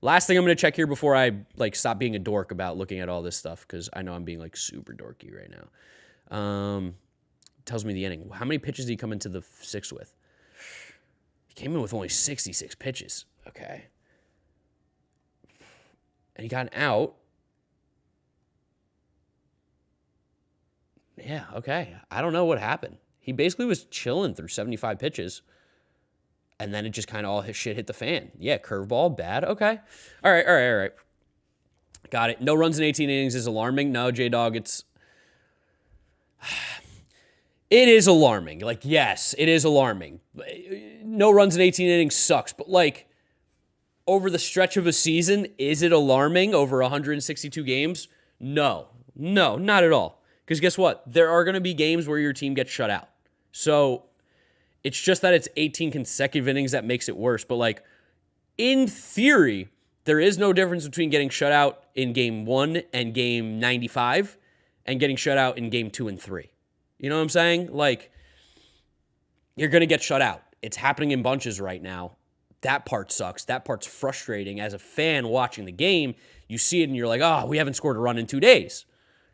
Last thing I'm going to check here before I stop being a dork about looking at all this stuff, because I know I'm being super dorky right now. Tells me the inning. How many pitches did he come into the sixth with? He came in with only 66 pitches. Okay. And he got an out. Yeah, okay. I don't know what happened. He basically was chilling through 75 pitches. And then it just kind of all his shit hit the fan. Yeah, curveball, bad. Okay. All right. Got it. No runs in 18 innings is alarming. No, J-Dog, it is alarming. Yes, it is alarming. No runs in 18 innings sucks. But, over the stretch of a season, is it alarming over 162 games? No, not at all. Because guess what? There are going to be games where your team gets shut out. So it's just that it's 18 consecutive innings that makes it worse. But, in theory, there is no difference between getting shut out in game 1 and game 95 and getting shut out in game 2 and 3. You know what I'm saying? You're going to get shut out. It's happening in bunches right now. That part sucks. That part's frustrating. As a fan watching the game, you see it and you're like, oh, we haven't scored a run in 2 days.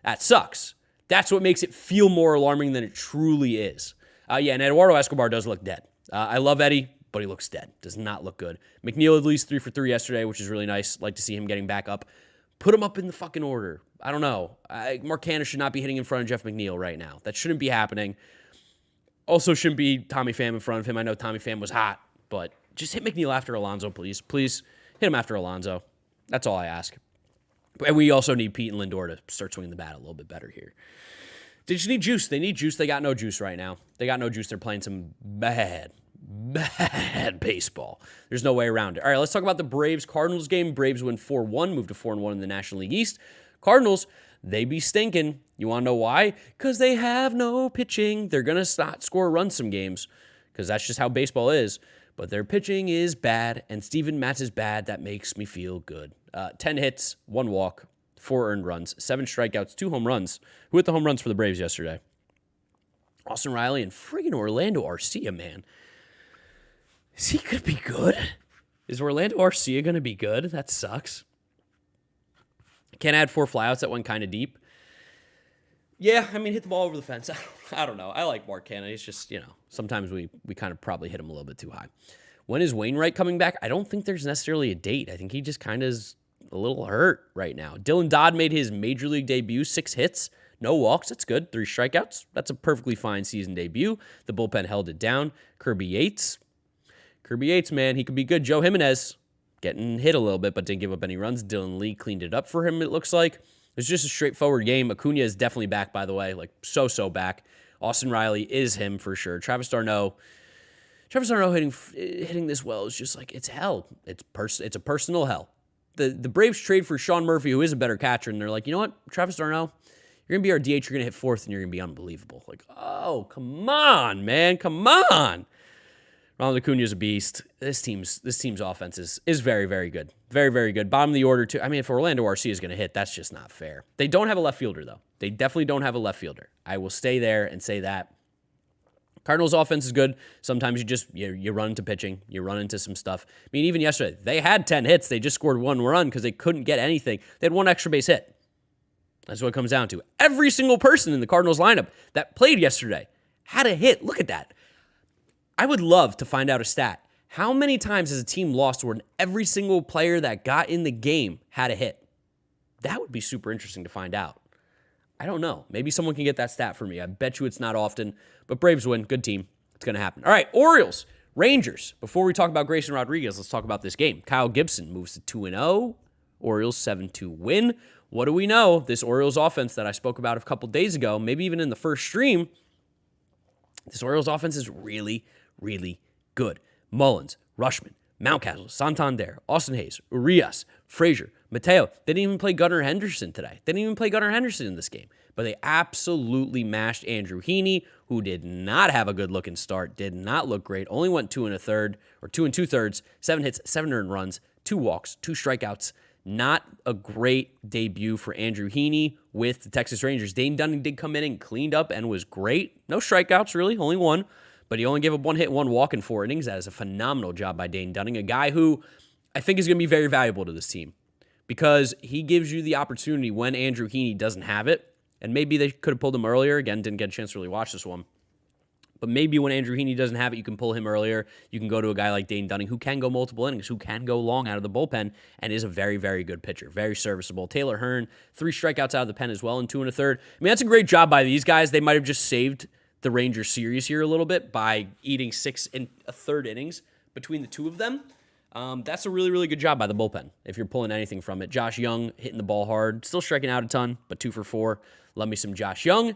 That sucks. That's what makes it feel more alarming than it truly is. And Eduardo Escobar does look dead. I love Eddie, but he looks dead. Does not look good. McNeil at least 3 for 3 yesterday, which is really nice. Like to see him getting back up. Put him up in the fucking order. I don't know. Mark Canha should not be hitting in front of Jeff McNeil right now. That shouldn't be happening. Also shouldn't be Tommy Pham in front of him. I know Tommy Pham was hot, but just hit McNeil after Alonso, please. Please hit him after Alonso. That's all I ask. And we also need Pete and Lindor to start swinging the bat a little bit better here. They just need juice. They need juice. They got no juice right now. They got no juice. They're playing some bad baseball. There's no way around it. All right, let's talk about the Braves-Cardinals game. Braves win 4-1, move to 4-1 in the National League East. Cardinals, they be stinking. You want to know why? Because they have no pitching. They're going to not score runs some games because that's just how baseball is. But their pitching is bad, and Steven Matz is bad. That makes me feel good. 10 hits, 1 walk, 4 earned runs, 7 strikeouts, 2 home runs. Who hit the home runs for the Braves yesterday? Austin Riley and friggin' Orlando Arcia, man. Is he going to be good? Is Orlando Arcia going to be good? That sucks. Can't add 4 flyouts that went kind of deep. Yeah, hit the ball over the fence. I don't know. I like Mark Canha. It's just, sometimes we kind of probably hit him a little bit too high. When is Wainwright coming back? I don't think there's necessarily a date. I think he just kind of is a little hurt right now. Dylan Dodd made his major league debut, 6 hits, no walks. That's good. 3 strikeouts. That's a perfectly fine season debut. The bullpen held it down. Kirby Yates, man, he could be good. Joe Jimenez getting hit a little bit, but didn't give up any runs. Dylan Lee cleaned it up for him, it looks like. It's just a straightforward game. Acuna is definitely back, by the way, so back. Austin Riley is him for sure. Travis d'Arnaud hitting this well is just it's hell. It's a personal hell. The Braves trade for Sean Murphy, who is a better catcher, and they're like, you know what, Travis d'Arnaud, you're going to be our DH, you're going to hit 4th, and you're going to be unbelievable. Oh, come on, man, come on. Ronald Acuna is a beast. This team's offense is very, very good. Very, very good. Bottom of the order, too. If Orlando Arcia is going to hit, that's just not fair. They don't have a left fielder, though. They definitely don't have a left fielder. I will stay there and say that. Cardinals' offense is good. Sometimes you run into pitching. You run into some stuff. Even yesterday, they had 10 hits. They just scored 1 run because they couldn't get anything. They had 1 extra base hit. That's what it comes down to. Every single person in the Cardinals lineup that played yesterday had a hit. Look at that. I would love to find out a stat. How many times has a team lost where every single player that got in the game had a hit? That would be super interesting to find out. I don't know. Maybe someone can get that stat for me. I bet you it's not often, but Braves win. Good team. It's going to happen. All right, Orioles, Rangers. Before we talk about Grayson Rodriguez, let's talk about this game. Kyle Gibson moves to 2-0. Orioles 7-2 win. What do we know? This Orioles offense that I spoke about a couple days ago, maybe even in the first stream, this Orioles offense is really, really good. Mullins, Rushman, Mountcastle, Santander, Austin Hayes, Urias, Frazier, Mateo. They didn't even play Gunnar Henderson today. They didn't even play Gunnar Henderson in this game. But they absolutely mashed Andrew Heaney, who did not have a good-looking start, did not look great, only went 2 2/3, 7 hits, 7 earned runs, 2 walks, 2 strikeouts. Not a great debut for Andrew Heaney with the Texas Rangers. Dane Dunning did come in and cleaned up and was great. No strikeouts, really, only 1. But he only gave up 1 hit, 1 walk in 4 innings. That is a phenomenal job by Dane Dunning, a guy who I think is going to be very valuable to this team because he gives you the opportunity when Andrew Heaney doesn't have it, and maybe they could have pulled him earlier. Again, didn't get a chance to really watch this one. But maybe when Andrew Heaney doesn't have it, you can pull him earlier. You can go to a guy like Dane Dunning who can go multiple innings, who can go long out of the bullpen, and is a very, very good pitcher. Very serviceable. Taylor Hearn, 3 strikeouts out of the pen as well in 2 1/3. I mean, that's a great job by these guys. They might have just saved the Rangers series here a little bit by eating 6 1/3 innings between the two of them. That's a really, really good job by the bullpen if you're pulling anything from it. Josh Young hitting the ball hard. Still striking out a ton, but 2 for 4. Love me some Josh Young.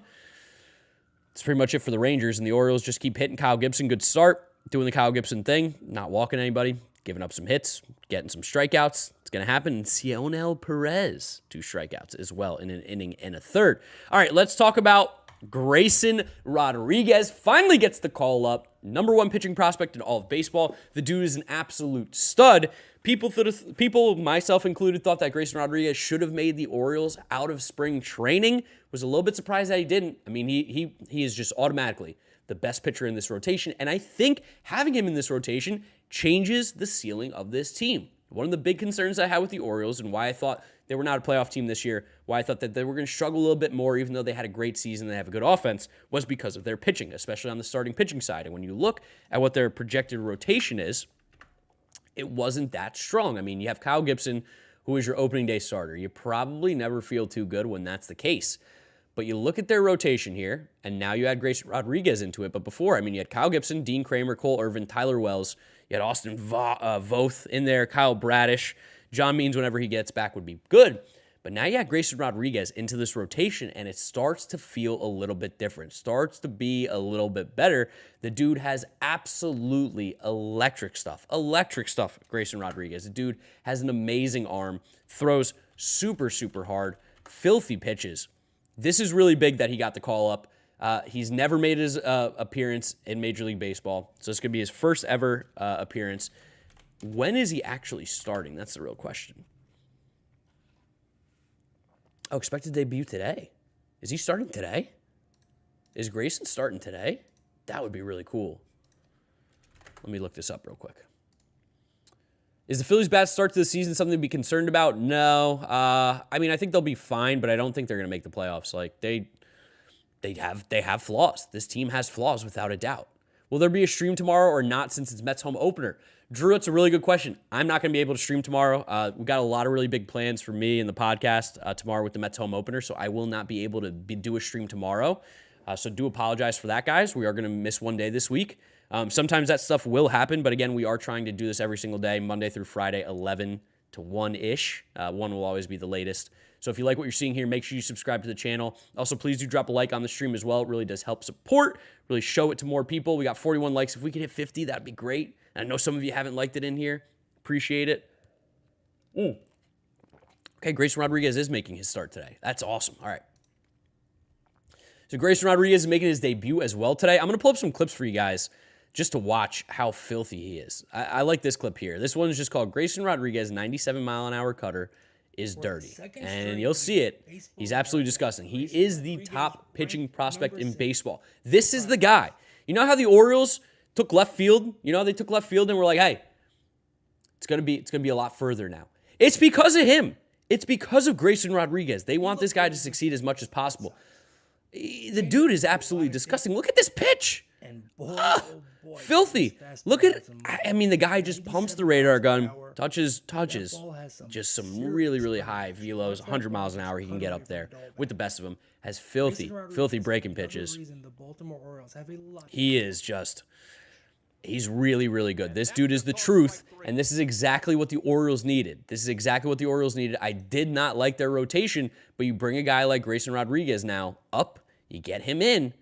That's pretty much it for the Rangers, and the Orioles just keep hitting Kyle Gibson. Good start, doing the Kyle Gibson thing, not walking anybody, giving up some hits, getting some strikeouts. It's going to happen. And Cionel Perez, 2 strikeouts as well in an inning and a third. All right, let's talk about Grayson Rodriguez. Finally gets the call up. Number 1 pitching prospect in all of baseball. The dude is an absolute stud. People, myself included, thought that Grayson Rodriguez should have made the Orioles out of spring training. Was a little bit surprised that he didn't. I mean, he is just automatically the best pitcher in this rotation, and I think having him in this rotation changes the ceiling of this team. One of the big concerns I had with the Orioles and why I thought they were not a playoff team this year, why I thought that they were going to struggle a little bit more even though they had a great season and they have a good offense, was because of their pitching, especially on the starting pitching side. And when you look at what their projected rotation is, it wasn't that strong. I mean, you have Kyle Gibson, who is your opening day starter. You probably never feel too good when that's the case. But you look at their rotation here, and now you add Grayson Rodriguez into it. But before, I mean, you had Kyle Gibson, Dean Kramer, Cole Irvin, Tyler Wells. You had Austin Voth in there, Kyle Bradish. John Means, whenever he gets back, would be good. But now you have Grayson Rodriguez into this rotation, and it starts to feel a little bit different. Starts to be a little bit better. The dude has absolutely electric stuff. Electric stuff, Grayson Rodriguez. The dude has an amazing arm. Throws super, super hard. Filthy pitches. This is really big that he got the call up. He's never made his appearance in Major League Baseball, so this could be his first ever appearance. When is he actually starting? That's the real question. Oh, expected debut today. Is he starting today? Is Grayson starting today? That would be really cool. Let me look this up real quick. Is the Phillies' bad start to the season something to be concerned about? No. I mean, I think they'll be fine, but I don't think they're going to make the playoffs. Like they have flaws. This team has flaws without a doubt. Will there be a stream tomorrow or not since it's Mets home opener? Drew, it's a really good question. I'm not going to be able to stream tomorrow. We've got a lot of really big plans for me and the podcast tomorrow with the Mets home opener, so I will not be able to do a stream tomorrow. So do apologize for that, guys. We are going to miss one day this week. Sometimes that stuff will happen, but again, we are trying to do this every single day, Monday through Friday, 11 to 1-ish. 1 will always be the latest. So if you like what you're seeing here, make sure you subscribe to the channel. Also, please do drop a like on the stream as well. It really does help support, really show it to more people. We got 41 likes. If we could hit 50, that'd be great. I know some of you haven't liked it in here. Appreciate it. Okay, Grayson Rodriguez is making his start today. That's awesome. All right. So Grayson Rodriguez is making his debut as well today. I'm going to pull up some clips for you guys just to watch how filthy he is. I like this clip here. This one is just called Grayson Rodriguez, 97-mile-an-hour cutter is dirty. And you'll see it. He's absolutely disgusting. He is the top pitching prospect in baseball. This is the guy. You know how the Orioles took left field? You know, they took left field and were like, hey, it's gonna be a lot further now. It's because of him. It's because of Grayson Rodriguez. They want this guy to succeed as much as possible. The dude is absolutely disgusting. Look at this pitch. Filthy. Look at it. I mean, the guy just pumps the radar gun, touches, just some really, really high velos, 100 miles an hour he can get up there with the best of them. Has filthy breaking pitches. He's really, really good. This dude is the truth, and this is exactly what the Orioles needed. I did not like their rotation, but you bring a guy like Grayson Rodriguez now up, you get him in,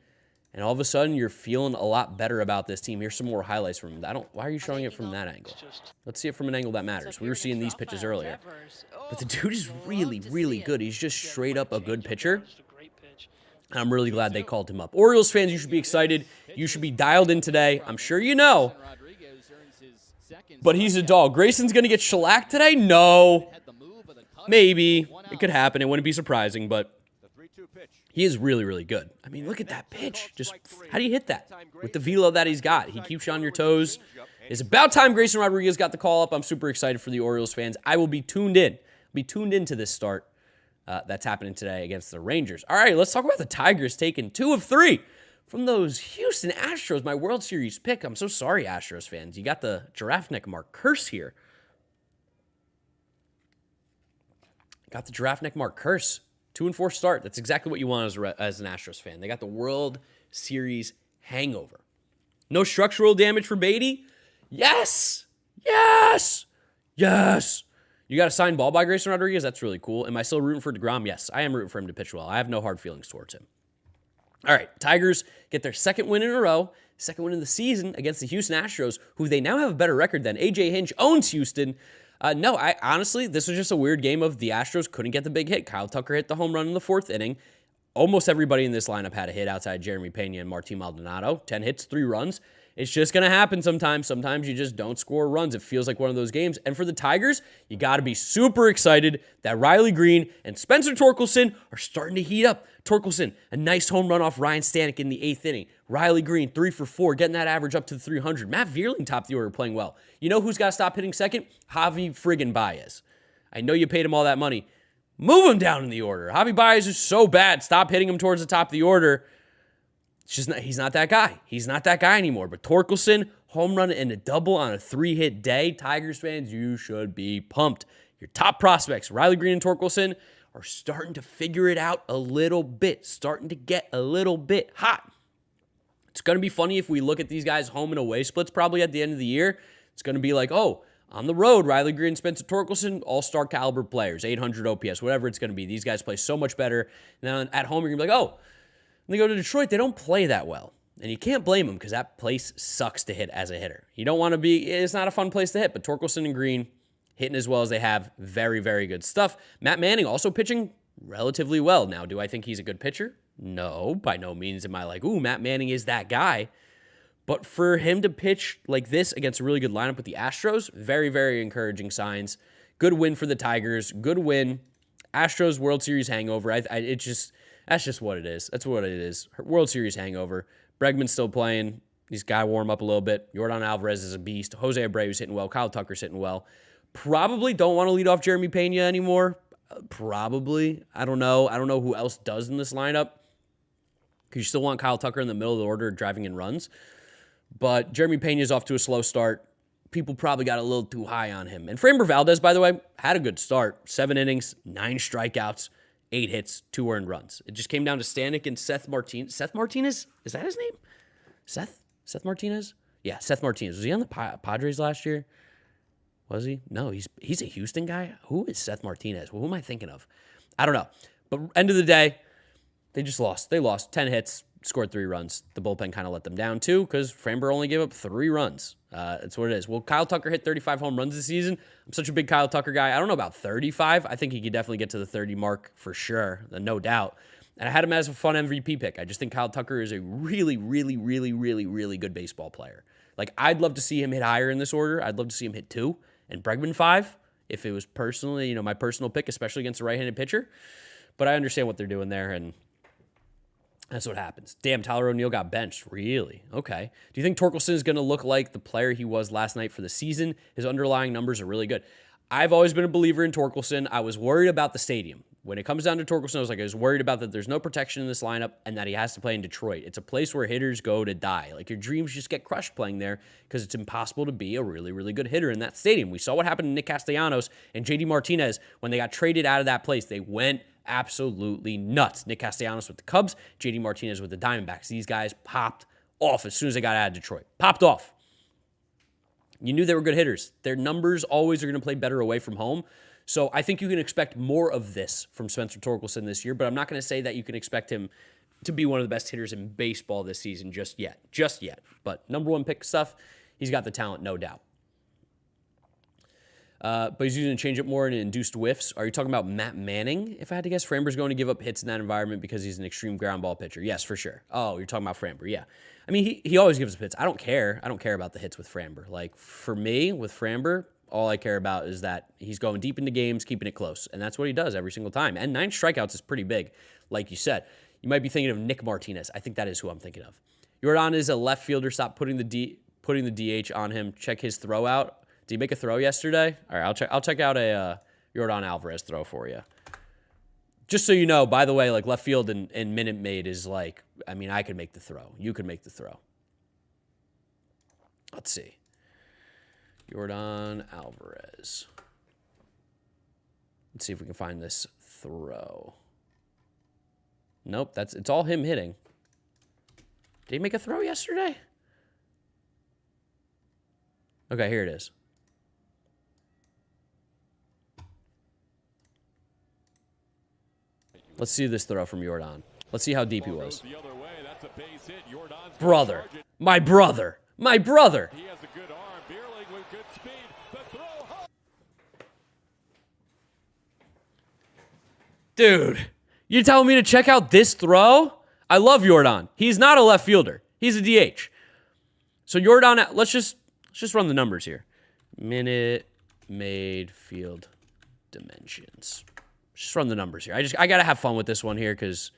and all of a sudden you're feeling a lot better about this team. Here's some more highlights from him. Why are you showing it from that angle? Let's see it from an angle that matters. We were seeing these pitches earlier. But the dude is really, really good. He's just straight up a good pitcher. I'm really glad they called him up. Orioles fans, you should be excited. You should be dialed in today. I'm sure you know. But he's a dog. Grayson's going to get shellacked today? No. Maybe. It could happen. It wouldn't be surprising, but he is really, really good. I mean, look at that pitch. Just how do you hit that? With the velo that he's got. He keeps you on your toes. It's about time Grayson Rodriguez got the call up. I'm super excited for the Orioles fans. I will be tuned in. Be tuned into this start that's happening today against the Rangers. All right, let's talk about the Tigers taking 2 of 3 from those Houston Astros, my World Series pick. I'm so sorry, Astros fans. You got the GiraffeNeckMarc curse here. Got the GiraffeNeckMarc curse. 2-4 start. That's exactly what you want as an Astros fan. They got the World Series hangover. No structural damage for Beatty? Yes! Yes! Yes! You got a signed ball by Grayson Rodriguez? That's really cool. Am I still rooting for DeGrom? Yes, I am rooting for him to pitch well. I have no hard feelings towards him. All right, Tigers get their second win in a row, second win in the season against the Houston Astros, who they now have a better record than. AJ Hinch owns Houston. No, I honestly, this was just a weird game of the Astros couldn't get the big hit. Kyle Tucker hit the home run in the 4th inning. Almost everybody in this lineup had a hit outside Jeremy Pena and Martín Maldonado. 10 hits, 3 runs. It's just going to happen sometimes. Sometimes you just don't score runs. It feels like one of those games. And for the Tigers, you got to be super excited that Riley Green and Spencer Torkelson are starting to heat up. Torkelson, a nice home run off Ryan Stanek in the 8th inning. Riley Green, 3 for 4, getting that average up to the 300. Matt Vierling topped the order, playing well. You know who's got to stop hitting second? Javi friggin' Baez. I know you paid him all that money. Move him down in the order. Javi Baez is so bad. Stop hitting him towards the top of the order. It's just he's not that guy. He's not that guy anymore. But Torkelson, home run and a double on a 3-hit day. Tigers fans, you should be pumped. Your top prospects, Riley Green and Torkelson, are starting to figure it out a little bit. Starting to get a little bit hot. It's going to be funny if we look at these guys' home and away splits probably at the end of the year. It's going to be like, oh, on the road, Riley Green, Spencer Torkelson, all-star caliber players, 800 OPS, whatever it's going to be. These guys play so much better. Now at home, you're going to be like, oh, when they go to Detroit, they don't play that well. And you can't blame them because that place sucks to hit as a hitter. You don't want to be, it's not a fun place to hit, but Torkelson and Green hitting as well as they have, very, very good stuff. Matt Manning also pitching relatively well. Now, do I think he's a good pitcher? No, by no means am I like, ooh, Matt Manning is that guy. But for him to pitch like this against a really good lineup with the Astros, very, very encouraging signs. Good win for the Tigers. Good win. Astros World Series hangover. That's just what it is. That's what it is. World Series hangover. Bregman's still playing. He's got to warm up a little bit. Yordan Alvarez is a beast. Jose Abreu's hitting well. Kyle Tucker's hitting well. Probably don't want to lead off Jeremy Pena anymore. Probably. I don't know. I don't know who else does in this lineup. Because you still want Kyle Tucker in the middle of the order driving in runs. But Jeremy Pena's off to a slow start. People probably got a little too high on him. And Framber Valdez, by the way, had a good start. 7 innings, 9 strikeouts, 8 hits, 2 earned runs. It just came down to Stanek and Seth Martinez. Seth Martinez? Is that his name? Seth Martinez? Yeah, Seth Martinez. Was he on the Padres last year? Was he? No, he's a Houston guy. Who is Seth Martinez? Well, who am I thinking of? I don't know. But end of the day, they just lost. They lost 10 hits, scored 3 runs. The bullpen kind of let them down too because Framber only gave up 3 runs. That's what it is. Well, Kyle Tucker hit 35 home runs this season. I'm such a big Kyle Tucker guy. I don't know about 35. I think he could definitely get to the 30 mark for sure, no doubt. And I had him as a fun MVP pick. I just think Kyle Tucker is a really, really, really, really, really good baseball player. Like, I'd love to see him hit higher in this order. I'd love to see him hit 2 and Bregman 5 if it was personally, my personal pick, especially against a right-handed pitcher. But I understand what they're doing there, and that's what happens. Damn, Tyler O'Neill got benched. Really? Okay. Do you think Torkelson is going to look like the player he was last night for the season? His underlying numbers are really good. I've always been a believer in Torkelson. I was worried about the stadium. When it comes down to Torkelson, I was worried about that there's no protection in this lineup and that he has to play in Detroit. It's a place where hitters go to die. Like, your dreams just get crushed playing there because it's impossible to be a really, really good hitter in that stadium. We saw what happened to Nick Castellanos and JD Martinez when they got traded out of that place. They went absolutely nuts. Nick Castellanos with the Cubs, JD Martinez with the Diamondbacks. These guys popped off as soon as they got out of Detroit. Popped off. You knew they were good hitters. Their numbers always are going to play better away from home. So I think you can expect more of this from Spencer Torkelson this year, but I'm not going to say that you can expect him to be one of the best hitters in baseball this season just yet. But number 1 pick stuff, he's got the talent, no doubt. But he's using changeup more and induced whiffs. Are you talking about Matt Manning? If I had to guess, Framber's going to give up hits in that environment because he's an extreme ground ball pitcher. Yes, for sure. Oh, you're talking about Framber. Yeah. I mean, he always gives up hits. I don't care. I don't care about the hits with Framber. Like, for me, with Framber, all I care about is that he's going deep into games, keeping it close. And that's what he does every single time. And 9 strikeouts is pretty big, like you said. You might be thinking of Nick Martinez. I think that is who I'm thinking of. Yordan is a left fielder. Stop putting the putting the DH on him. Check his throw out. Did he make a throw yesterday? All right, I'll check out a Yordan Alvarez throw for you. Just so you know, by the way, like left field and Minute Maid is like, I mean, I could make the throw. You could make the throw. Let's see. Yordan Alvarez. Let's see if we can find this throw. Nope, it's all him hitting. Did he make a throw yesterday? Okay, here it is. Let's see this throw from Yordan. Let's see how deep he was. Brother. My brother. My brother. He has a good arm. Rayleigh with good speed. The throw. Dude, you telling me to check out this throw? I love Yordan. He's not a left fielder. He's a DH. So Yordan, let's just run the numbers here. Minute Maid field dimensions. Just run the numbers here. I gotta have fun with this one here because,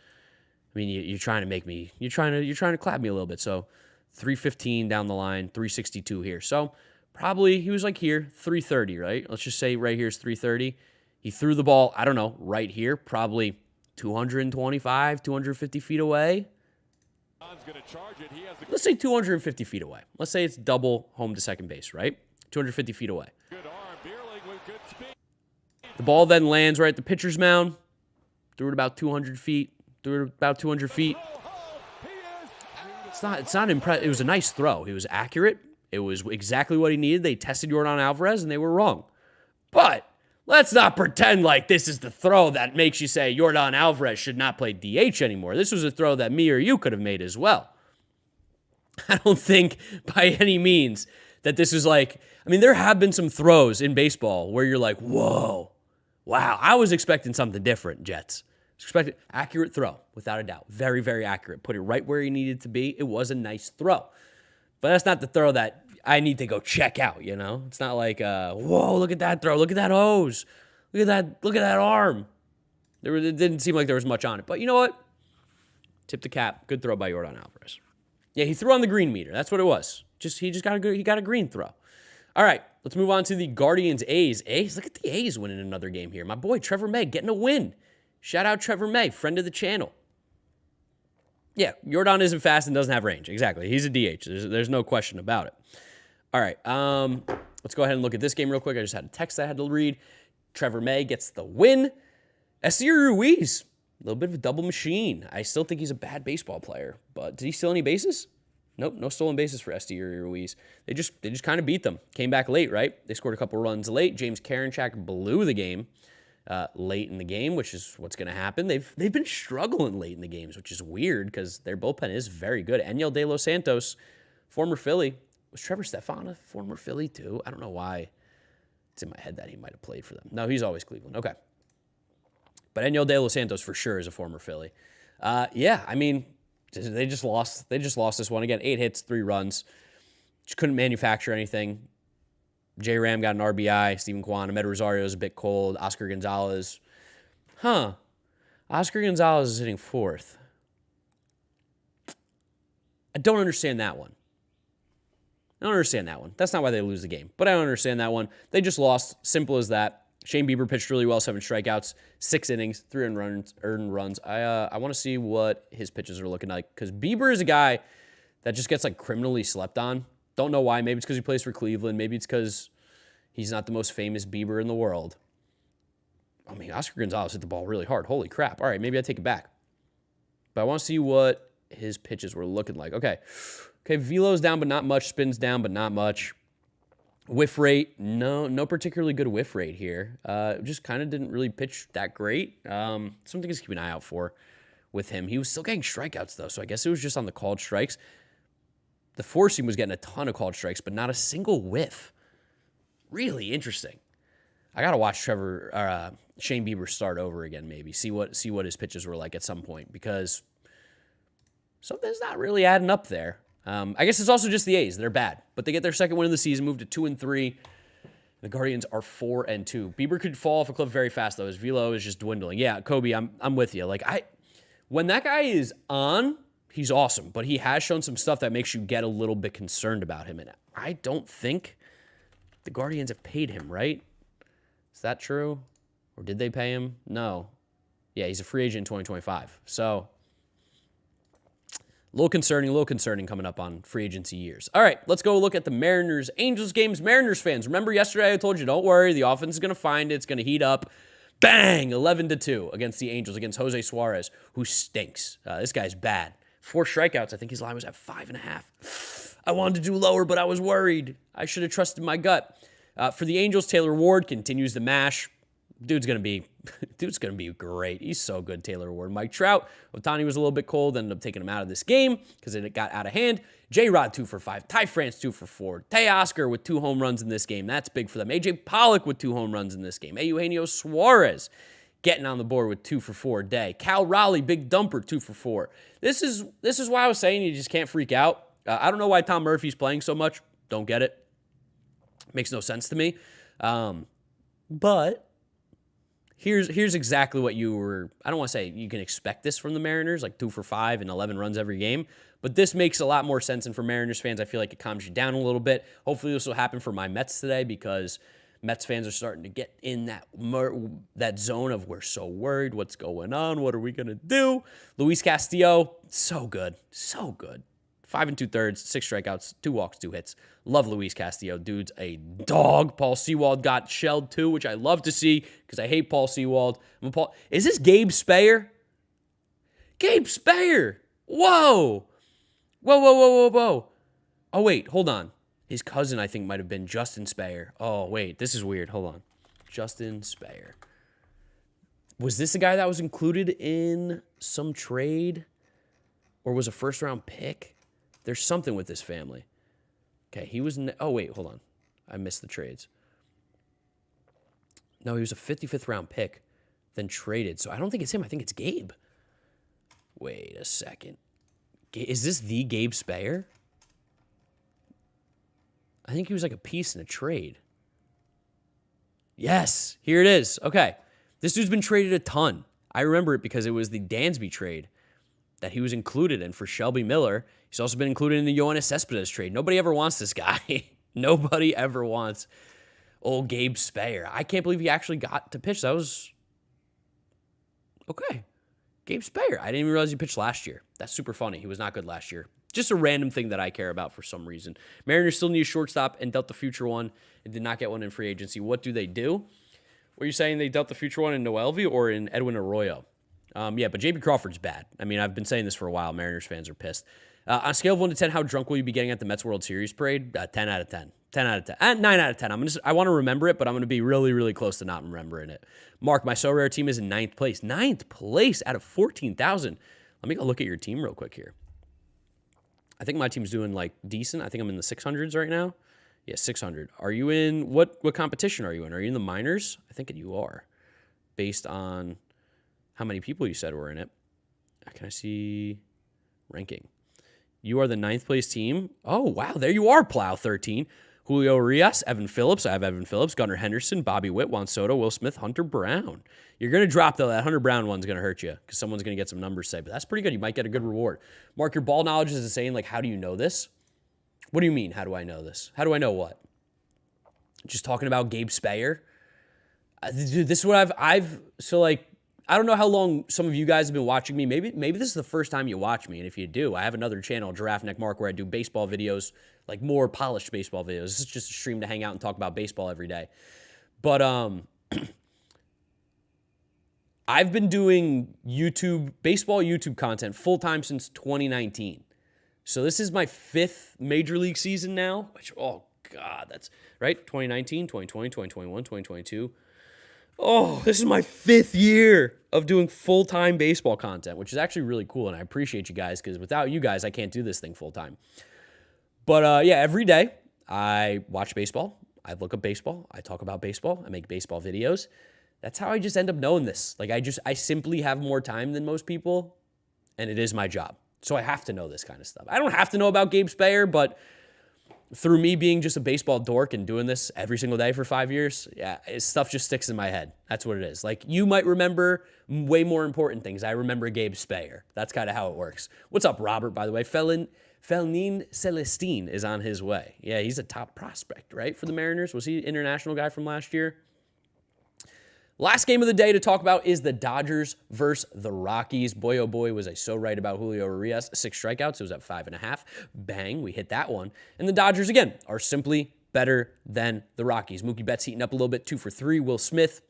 I mean, you're trying to make me, you're trying to clap me a little bit. So 315 down the line, 362 here. So probably he was like here, 330, right? Let's just say right here is 330. He threw the ball, I don't know, right here, probably 225, 250 feet away. Let's say 250 feet away. Let's say it's double home to second base, right? 250 feet away. The ball then lands right at the pitcher's mound. Threw it about 200 feet. It's not impressive. It was a nice throw. It was accurate. It was exactly what he needed. They tested Yordan Alvarez, and they were wrong. But let's not pretend like this is the throw that makes you say Yordan Alvarez should not play DH anymore. This was a throw that me or you could have made as well. I don't think by any means that this is like, I mean, there have been some throws in baseball where you're like, whoa, wow, I was expecting something different, Jets. Expected accurate throw, without a doubt. Very, very accurate. Put it right where he needed to be. It was a nice throw. But that's not the throw that I need to go check out, you know? It's not like, whoa, look at that throw. Look at that hose. Look at that arm. It didn't seem like there was much on it. But you know what? Tip the cap. Good throw by Yordan Alvarez. Yeah, he threw on the green meter. That's what it was. He got a green throw. All right, let's move on to the Guardians A's. Look at the A's winning another game here. My boy Trevor May getting a win. Shout out Trevor May, friend of the channel. Yeah, Yordan isn't fast and doesn't have range. Exactly. He's a DH. There's no question about it. All right, let's go ahead and look at this game real quick. I just had a text I had to read. Trevor May gets the win. Esteury Ruiz, a little bit of a double machine. I still think he's a bad baseball player, but did he steal any bases? Nope, no stolen bases for Esteury Ruiz. They just kind of beat them. Came back late, right? They scored a couple runs late. James Karinchak blew the game. Late in the game, which is what's going to happen. They've been struggling late in the games, which is weird because their bullpen is very good. Enyel De Los Santos, former Philly. Was Trevor Stefan a former Philly too? I don't know why it's in my head that he might have played for them. No, he's always Cleveland. Okay. But Enyel De Los Santos for sure is a former Philly. Yeah, I mean, they just lost. They just lost this one. Again, 8 hits, 3 runs. Just couldn't manufacture anything. J. Ram got an RBI. Steven Kwan. Ahmed Rosario is a bit cold. Oscar Gonzalez. Oscar Gonzalez is hitting 4th. I don't understand that one. That's not why they lose the game. But I don't understand that one. They just lost. Simple as that. Shane Bieber pitched really well. 7 strikeouts. 6 innings. 3 earned runs. I want to see what his pitches are looking like. Because Bieber is a guy that just gets like criminally slept on. Don't know why. Maybe it's because he plays for Cleveland. Maybe it's because he's not the most famous Bieber in the world. I mean, Oscar Gonzalez hit the ball really hard. Holy crap. All right, maybe I take it back. But I want to see what his pitches were looking like. Okay, velo's down, but not much. Spin's down, but not much. Whiff rate, no particularly good whiff rate here. Just kind of didn't really pitch that great. Something to keep an eye out for with him. He was still getting strikeouts, though, so I guess it was just on the called strikes. The four seam was getting a ton of called strikes, but not a single whiff. Really interesting. I gotta watch Shane Bieber start over again, maybe see what his pitches were like at some point, because something's not really adding up there. I guess it's also just the A's. They're bad, but they get their second win of the season, move to 2-3. The Guardians are 4-2. Bieber could fall off a cliff very fast though. His velo is just dwindling. Yeah, Kobe, I'm with you. Like when that guy is on, he's awesome, but he has shown some stuff that makes you get a little bit concerned about him. And I don't think the Guardians have paid him, right? Is that true? Or did they pay him? No. Yeah, he's a free agent in 2025. So, a little concerning coming up on free agency years. All right, let's go look at the Mariners-Angels games. Mariners fans, remember yesterday I told you, don't worry, the offense is going to find it. It's going to heat up. Bang! 11-2 against the Angels, against Jose Suarez, who stinks. This guy's bad. 4 strikeouts. I think his line was at 5.5. I wanted to do lower, but I was worried. I should have trusted my gut. For the Angels, Taylor Ward continues to mash. Dude's gonna be great. He's so good, Taylor Ward. Mike Trout, Ohtani was a little bit cold, ended up taking him out of this game because it got out of hand. J-Rod 2 for 5. Ty France 2 for 4. Teoscar with 2 home runs in this game. That's big for them. AJ Pollock with 2 home runs in this game. Eugenio Suarez getting on the board with 2 for 4 day. Cal Raleigh, big dumper, 2 for 4. This is why I was saying you just can't freak out. I don't know why Tom Murphy's playing so much. Don't get it. Makes no sense to me. But here's exactly what you were. I don't want to say you can expect this from the Mariners, like 2 for 5 and 11 runs every game. But this makes a lot more sense. And for Mariners fans, I feel like it calms you down a little bit. Hopefully this will happen for my Mets today because Mets fans are starting to get in that zone of we're so worried. What's going on? What are we going to do? Luis Castillo, so good. So good. 5 2/3, 6 strikeouts, 2 walks, 2 hits. Love Luis Castillo. Dude's a dog. Paul Sewald got shelled too, which I love to see because I hate Paul Sewald. Is this Gabe Speyer? Gabe Speyer. Whoa. Whoa. Oh, wait. Hold on. His cousin, I think, might have been Justin Speyer. Oh, wait. This is weird. Hold on. Justin Speyer. Was this a guy that was included in some trade? Or was a first-round pick? There's something with this family. Okay, he was... oh, wait. Hold on. I missed the trades. No, he was a 55th round pick, then traded. So I don't think it's him. I think it's Gabe. Wait a second. Is this the Gabe Speyer? I think he was like a piece in a trade. Yes, here it is. Okay. This dude's been traded a ton. I remember it because it was the Dansby trade that he was included in for Shelby Miller. He's also been included in the Yoenis Cespedes trade. Nobody ever wants this guy. Nobody ever wants old Gabe Speyer. I can't believe he actually got to pitch. That was... okay. Gabe Speyer. I didn't even realize he pitched last year. That's super funny. He was not good last year. Just a random thing that I care about for some reason. Mariners still need a shortstop and dealt the future one and did not get one in free agency. What do they do? What are you saying? They dealt the future one in Noelvi or in Edwin Arroyo? Yeah, but J.P. Crawford's bad. I mean, I've been saying this for a while. Mariners fans are pissed. On a scale of 1 to 10, how drunk will you be getting at the Mets World Series parade? 10 out of 10. 10 out of 10. 9 out of 10. I want to remember it, but I'm going to be really, really close to not remembering it. Mark, my so rare team is in 9th place. 9th place out of 14,000. Let me go look at your team real quick here. I think my team's doing like decent. I think I'm in the 600s right now. Yeah, 600. Are you in, what competition are you in? Are you in the minors? I think you are, based on how many people you said were in it. Can I see ranking? You are the 9th place team. Oh, wow. There you are, Plow 13. Julio Urias, Evan Phillips. I have Evan Phillips, Gunnar Henderson, Bobby Witt, Juan Soto, Will Smith, Hunter Brown. You're going to drop, though. That Hunter Brown one's going to hurt you because someone's going to get some numbers saved. But that's pretty good. You might get a good reward. Mark, your ball knowledge is insane. Like, how do you know this? What do you mean, how do I know this? How do I know what? Just talking about Gabe Speyer? Dude, this is what so like, I don't know how long some of you guys have been watching me. Maybe this is the first time you watch me. And if you do, I have another channel, GiraffeNeckMarc, where I do baseball videos, like more polished baseball videos. This is just a stream to hang out and talk about baseball every day. But I've been doing baseball YouTube content full-time since 2019. So this is my 5th major league season now, which, oh God, that's right. 2019, 2020, 2021, 2022. Oh, this is my 5th year of doing full-time baseball content, which is actually really cool. And I appreciate you guys because without you guys, I can't do this thing full-time. But yeah, every day I watch baseball. I look up baseball. I talk about baseball. I make baseball videos. That's how I just end up knowing this. Like I simply have more time than most people, and it is my job. So I have to know this kind of stuff. I don't have to know about Gabe Speyer, but through me being just a baseball dork and doing this every single day for 5 years, yeah, stuff just sticks in my head. That's what it is. Like, you might remember way more important things. I remember Gabe Speyer. That's kind of how it works. What's up, Robert, by the way? Felnin Celestine is on his way. Yeah, he's a top prospect, right, for the Mariners. Was he international guy from last year? Last game of the day to talk about is the Dodgers versus the Rockies. Boy, oh boy, was I so right about Julio Urias. 6 strikeouts. It was at 5.5. Bang, we hit that one. And the Dodgers, again, are simply better than the Rockies. Mookie Betts heating up a little bit, 2 for 3. Will Smith,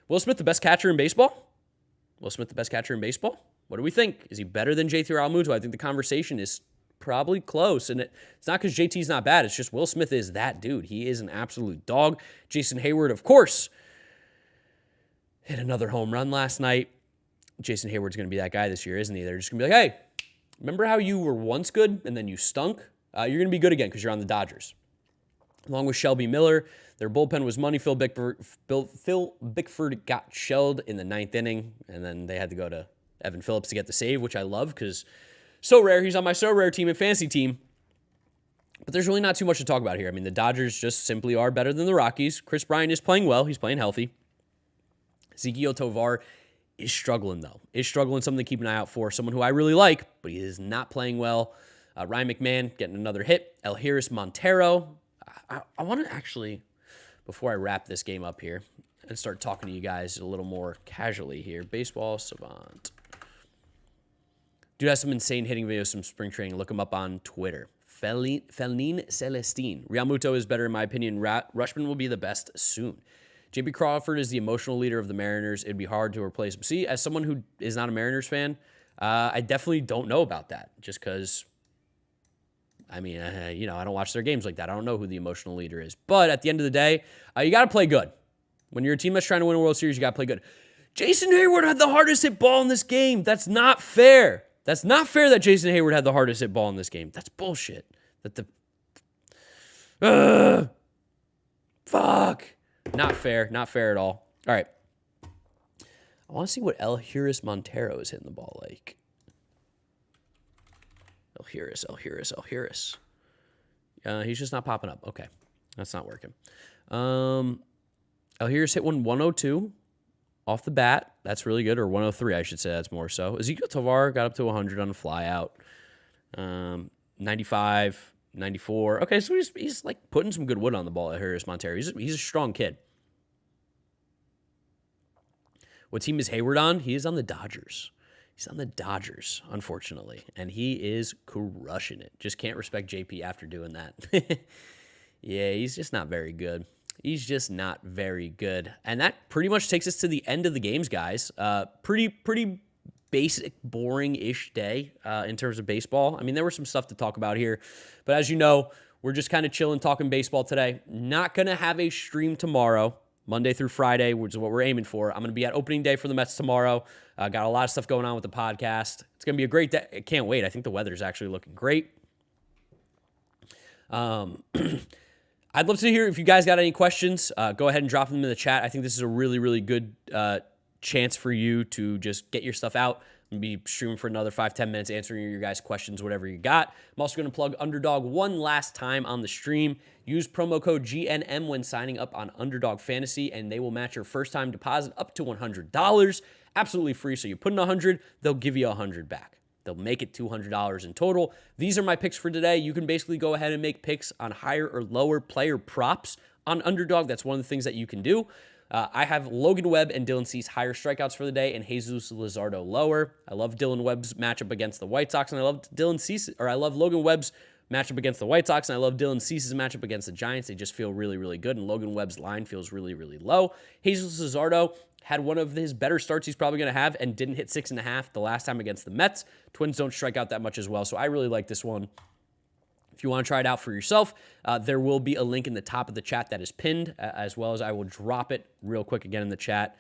the best catcher in baseball? Will Smith, the best catcher in baseball? What do we think? Is he better than JT Realmuto? I think the conversation is probably close. And it's not because JT's not bad. It's just Will Smith is that dude. He is an absolute dog. Jason Hayward, of course, hit another home run last night. Jason Hayward's going to be that guy this year, isn't he? They're just going to be like, hey, remember how you were once good and then you stunk? You're going to be good again because you're on the Dodgers. Along with Shelby Miller, their bullpen was money. Phil Bickford got shelled in the 9th inning, and then they had to go to Evan Phillips to get the save, which I love because so rare. He's on my so rare team and fantasy team. But there's really not too much to talk about here. I mean, the Dodgers just simply are better than the Rockies. Chris Bryant is playing well. He's playing healthy. Ezequiel Tovar is struggling, though. Is struggling, something to keep an eye out for. Someone who I really like, but he is not playing well. Ryan McMahon getting another hit. Elhiris Montero. I want to actually, before I wrap this game up here and start talking to you guys a little more casually here, Baseball Savant. Dude has some insane hitting videos from spring training. Look him up on Twitter. Felnin Celestine. Realmuto is better, in my opinion. Rushman will be the best soon. J.P. Crawford is the emotional leader of the Mariners. It'd be hard to replace him. See, as someone who is not a Mariners fan, I definitely don't know about that. Just because, I mean, I don't watch their games like that. I don't know who the emotional leader is. But at the end of the day, you got to play good. When you're a team that's trying to win a World Series, you got to play good. Jason Hayward had the hardest hit ball in this game. That's not fair. That's not fair that Jason Hayward had the hardest hit ball in this game. That's bullshit. Fuck. Not fair. Not fair at all. All right. I want to see what Elhiris Montero is hitting the ball like. Elhiris. He's just not popping up. Okay. That's not working. Elhiris hit 102 off the bat. That's really good. Or 103, I should say. That's more so. Ezequiel Tovar got up to 100 on the fly out. 95. 94. Okay, so he's like putting some good wood on the ball at Elhiris Montero. He's a strong kid. What team is Hayward on? He is on the Dodgers. He's on the Dodgers, unfortunately, and he is crushing it. Just can't respect JP after doing that. Yeah, he's just not very good. And that pretty much takes us to the end of the games, guys. Pretty basic, boring-ish day in terms of baseball. I mean, there was some stuff to talk about here, but as you know, we're just kind of chilling, talking baseball today. Not going to have a stream tomorrow, Monday through Friday, which is what we're aiming for. I'm going to be at opening day for the Mets tomorrow. Got a lot of stuff going on with the podcast. It's going to be a great day. I can't wait. I think the weather's actually looking great. I'd love to hear if you guys got any questions. Go ahead and drop them in the chat. I think this is a really, really good chance for you to just get your stuff out. I'm going to be streaming for another 5-10 minutes, answering your guys' questions, whatever you got. I'm also going to plug Underdog one last time on the stream. Use promo code GNM when signing up on Underdog Fantasy, and they will match your first-time deposit up to $100. Absolutely free, so you put in $100, they'll give you $100 back. They'll make it $200 in total. These are my picks for today. You can basically go ahead and make picks on higher or lower player props on Underdog. That's one of the things that you can do. I have Logan Webb and Dylan Cease higher strikeouts for the day, and Jesus Luzardo lower. I love Dylan Webb's matchup against the White Sox, and I love Logan Webb's matchup against the White Sox, and I love Dylan Cease's matchup against the Giants. They just feel really, really good, and Logan Webb's line feels really, really low. Jesus Luzardo had one of his better starts he's probably going to have and didn't hit 6.5 the last time against the Mets. Twins don't strike out that much as well, so I really like this one. If you want to try it out for yourself, there will be a link in the top of the chat that is pinned, as well as I will drop it real quick again in the chat.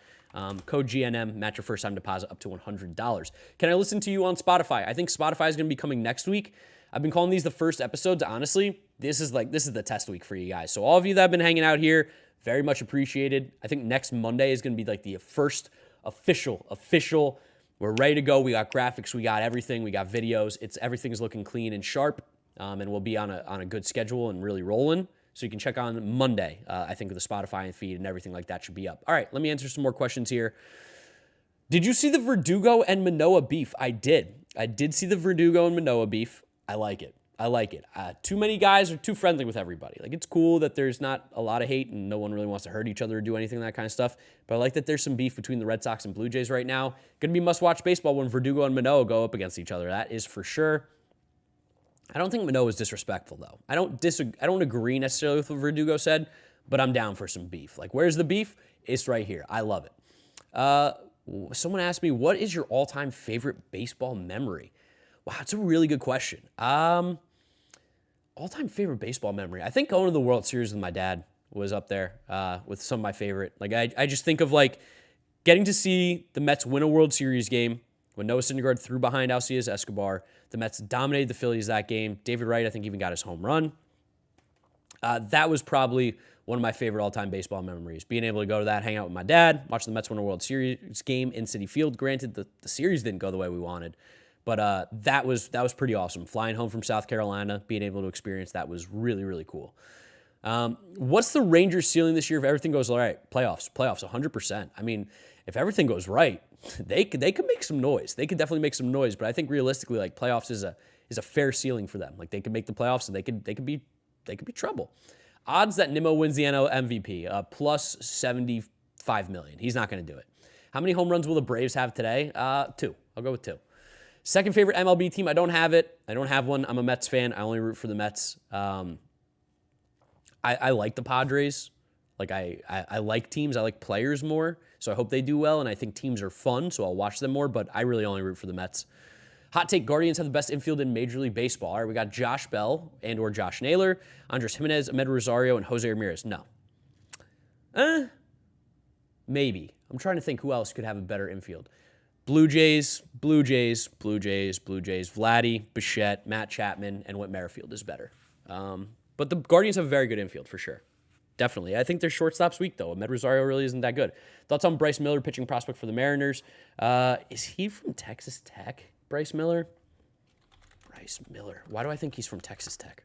Code GNM, match your first-time deposit up to $100. Can I listen to you on Spotify? I think Spotify is going to be coming next week. I've been calling these the first episodes. Honestly, this is the test week for you guys. So all of you that have been hanging out here, very much appreciated. I think next Monday is going to be like the first official. We're ready to go. We got graphics. We got everything. We got videos. Everything's looking clean and sharp. and we'll be on a good schedule and really rolling. So you can check on Monday. I think the Spotify feed and everything like that should be up. All right, let me answer some more questions here. Did you see the Verdugo and Manoah beef? I did. I did see the Verdugo and Manoah beef. I like it. Too many guys are too friendly with everybody. Like, it's cool that there's not a lot of hate and no one really wants to hurt each other or do anything, that kind of stuff. But I like that there's some beef between the Red Sox and Blue Jays right now. Going to be must-watch baseball when Verdugo and Manoah go up against each other. That is for sure. I don't think Manoah is disrespectful, though. I don't agree necessarily with what Verdugo said, but I'm down for some beef. Like, where's the beef? It's right here. I love it. Someone asked me, what is your all-time favorite baseball memory? Wow, it's a really good question. All-time favorite baseball memory. I think going to the World Series with my dad was up there with some of my favorite. Like, I just think of, like, getting to see the Mets win a World Series game when Noah Syndergaard threw behind Alcides Escobar. The Mets dominated the Phillies that game. David Wright, I think, even got his home run. That was probably one of my favorite all-time baseball memories. Being able to go to that, hang out with my dad, watch the Mets win a World Series game in Citi Field. Granted, the series didn't go the way we wanted, but that was pretty awesome. Flying home from South Carolina, being able to experience that was really, really cool. What's the Rangers' ceiling this year if everything goes all right? Playoffs, 100%. I mean, if everything goes right, they could make some noise. They could definitely make some noise, but I think realistically, like, playoffs is a fair ceiling for them. Like, they could make the playoffs and they could be trouble. Odds that Nimmo wins the NL MVP, plus 75 million. He's not going to do it. How many home runs will the Braves have today? 2. I'll go with 2. Second favorite MLB team, I don't have it. I don't have one. I'm a Mets fan. I only root for the Mets. I like the Padres. Like, I like teams. I like players more, so I hope they do well, and I think teams are fun, so I'll watch them more, but I really only root for the Mets. Hot take, Guardians have the best infield in Major League Baseball. All right, we got Josh Bell and or Josh Naylor, Andres Jimenez, Ahmed Rosario, and Jose Ramirez. No. Maybe. I'm trying to think who else could have a better infield. Blue Jays, Vladdy, Bichette, Matt Chapman, and Whit Merrifield is better. But the Guardians have a very good infield for sure. Definitely. I think their shortstop's weak, though. Ahmed Rosario really isn't that good. Thoughts on Bryce Miller, pitching prospect for the Mariners? Is he from Texas Tech, Bryce Miller? Bryce Miller. Why do I think he's from Texas Tech?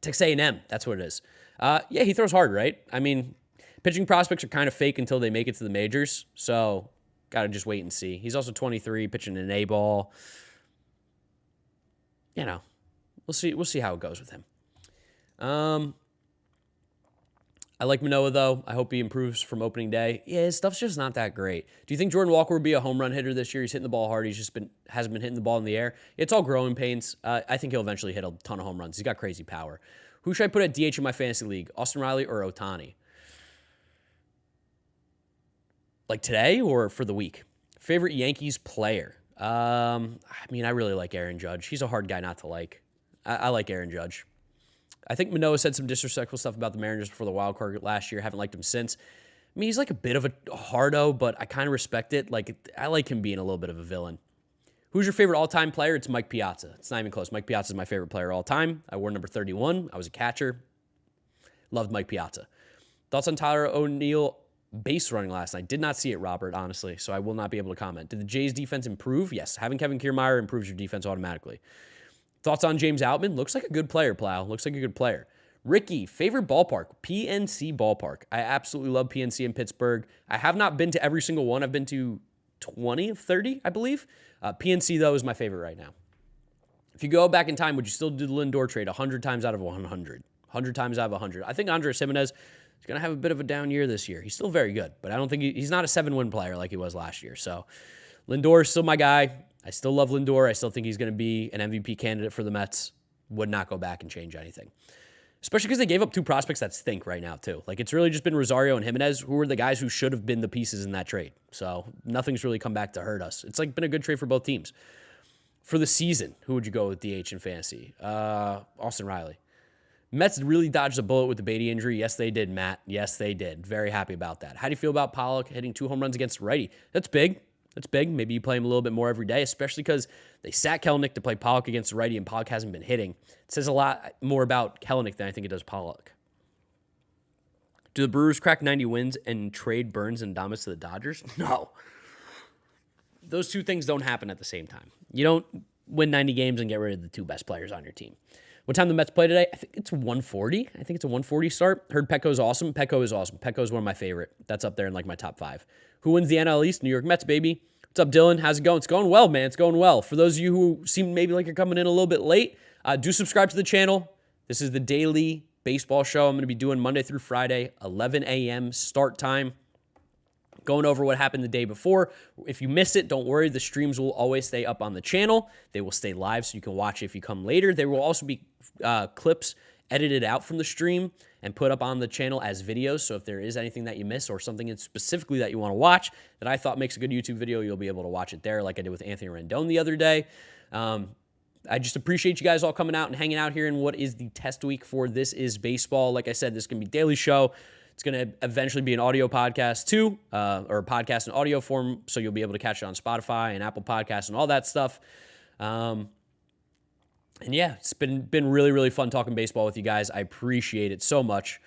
Texas A&M. That's what it is. Yeah, he throws hard, right? I mean, pitching prospects are kind of fake until they make it to the majors, so got to just wait and see. He's also 23, pitching an A ball. You know, we'll see how it goes with him. I like Manoah, though. I hope he improves from opening day. Yeah, his stuff's just not that great. Do you think Jordan Walker will be a home run hitter this year? He's hitting the ball hard. He's just hasn't been hitting the ball in the air. It's all growing pains. I think he'll eventually hit a ton of home runs. He's got crazy power. Who should I put at DH in my fantasy league? Austin Riley or Ohtani? Like today or for the week? Favorite Yankees player? I mean, I really like Aaron Judge. He's a hard guy not to like. I like Aaron Judge. I think Manoah said some disrespectful stuff about the Mariners before the wild card last year. Haven't liked him since. I mean, he's like a bit of a hardo, but I kind of respect it. Like, I like him being a little bit of a villain. Who's your favorite all-time player? It's Mike Piazza. It's not even close. Mike Piazza is my favorite player all time. I wore number 31. I was a catcher. Loved Mike Piazza. Thoughts on Tyler O'Neill base running last night? Did not see it, Robert, honestly, so I will not be able to comment. Did the Jays defense improve? Yes. Having Kevin Kiermaier improves your defense automatically. Thoughts on James Outman? Looks like a good player, Plow. Looks like a good player. Ricky, favorite ballpark? PNC Ballpark. I absolutely love PNC in Pittsburgh. I have not been to every single one. I've been to 20 of 30, I believe. PNC, though, is my favorite right now. If you go back in time, would you still do the Lindor trade 100 times out of 100? 100 times out of 100. I think Andres Jimenez is going to have a bit of a down year this year. He's still very good, but I don't think he's not a 7-win player like he was last year. So Lindor is still my guy. I still love Lindor. I still think he's going to be an MVP candidate for the Mets. Would not go back and change anything. Especially because they gave up 2 prospects that stink right now, too. Like, it's really just been Rosario and Jimenez, who were the guys who should have been the pieces in that trade. So nothing's really come back to hurt us. It's like been a good trade for both teams. For the season, who would you go with DH in fantasy? Austin Riley. Mets really dodged a bullet with the Beatty injury. Yes, they did, Matt. Yes, they did. Very happy about that. How do you feel about Pollock hitting 2 home runs against righty? That's big. That's big. Maybe you play him a little bit more every day, especially because they sat Kelenic to play Pollock against the righty, and Pollock hasn't been hitting. It says a lot more about Kelenic than I think it does Pollock. Do the Brewers crack 90 wins and trade Burns and Adames to the Dodgers? No. Those two things don't happen at the same time. You don't win 90 games and get rid of the two best players on your team. What time the Mets play today? I think it's 1:40. I think it's a 1:40 start. Heard Petco's awesome. Petco is awesome. Petco's one of my favorite. That's up there in like my top 5. Who wins the NL East? New York Mets, baby. What's up, Dylan? How's it going? It's going well, man. It's going well. For those of you who seem maybe like you're coming in a little bit late, do subscribe to the channel. This is the daily baseball show I'm going to be doing Monday through Friday, 11 a.m. start time. Going over what happened the day before. If you miss it, don't worry. The streams will always stay up on the channel. They will stay live so you can watch it if you come later. There will also be clips edited out from the stream and put up on the channel as videos. So if there is anything that you miss or something specifically that you want to watch that I thought makes a good YouTube video, you'll be able to watch it there like I did with Anthony Rendon the other day. I just appreciate you guys all coming out and hanging out here in what is the test week for This Is Baseball. Like I said, this is going to be a daily show. It's going to eventually be an audio podcast too, or a podcast in audio form, so you'll be able to catch it on Spotify and Apple Podcasts and all that stuff. And yeah, it's been really, really fun talking baseball with you guys. I appreciate it so much.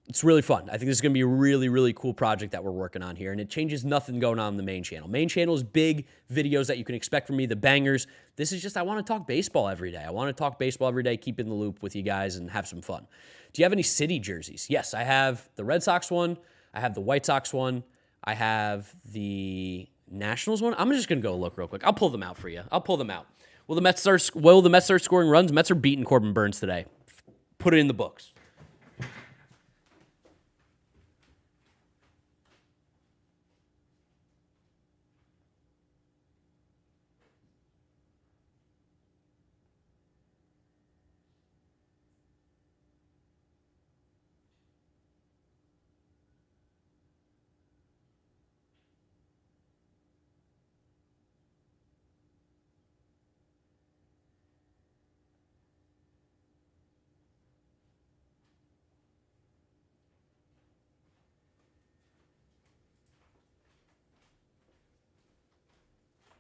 It's really fun. I think this is going to be a really, really cool project that we're working on here, and it changes nothing going on in the main channel. Main channel is big videos that you can expect from me, the bangers. This is just, I want to talk baseball every day. I want to talk baseball every day, keep in the loop with you guys, and have some fun. Do you have any city jerseys? Yes, I have the Red Sox one. I have the White Sox one. I have the Nationals one. I'm just going to go look real quick. I'll pull them out for you. I'll pull them out. Will the Mets start scoring runs? Mets are beating Corbin Burns today. Put it in the books.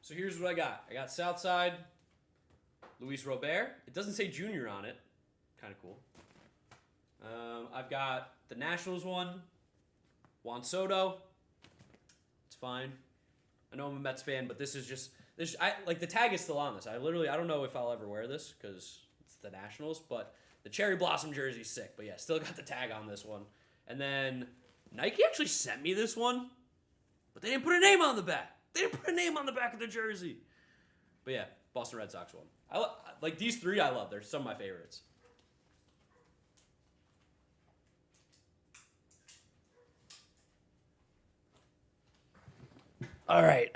So here's what I got. I got Southside, Luis Robert. It doesn't say Junior on it. Kind of cool. I've got the Nationals one, Juan Soto. It's fine. I know I'm a Mets fan, but this is just the tag is still on this. I don't know if I'll ever wear this because it's the Nationals, but the Cherry Blossom jersey's sick. But yeah, still got the tag on this one. And then Nike actually sent me this one, but they didn't put a name on the back. They didn't put a name on the back of the jersey. But yeah, Boston Red Sox one. Like these three I love. They're some of my favorites. All right.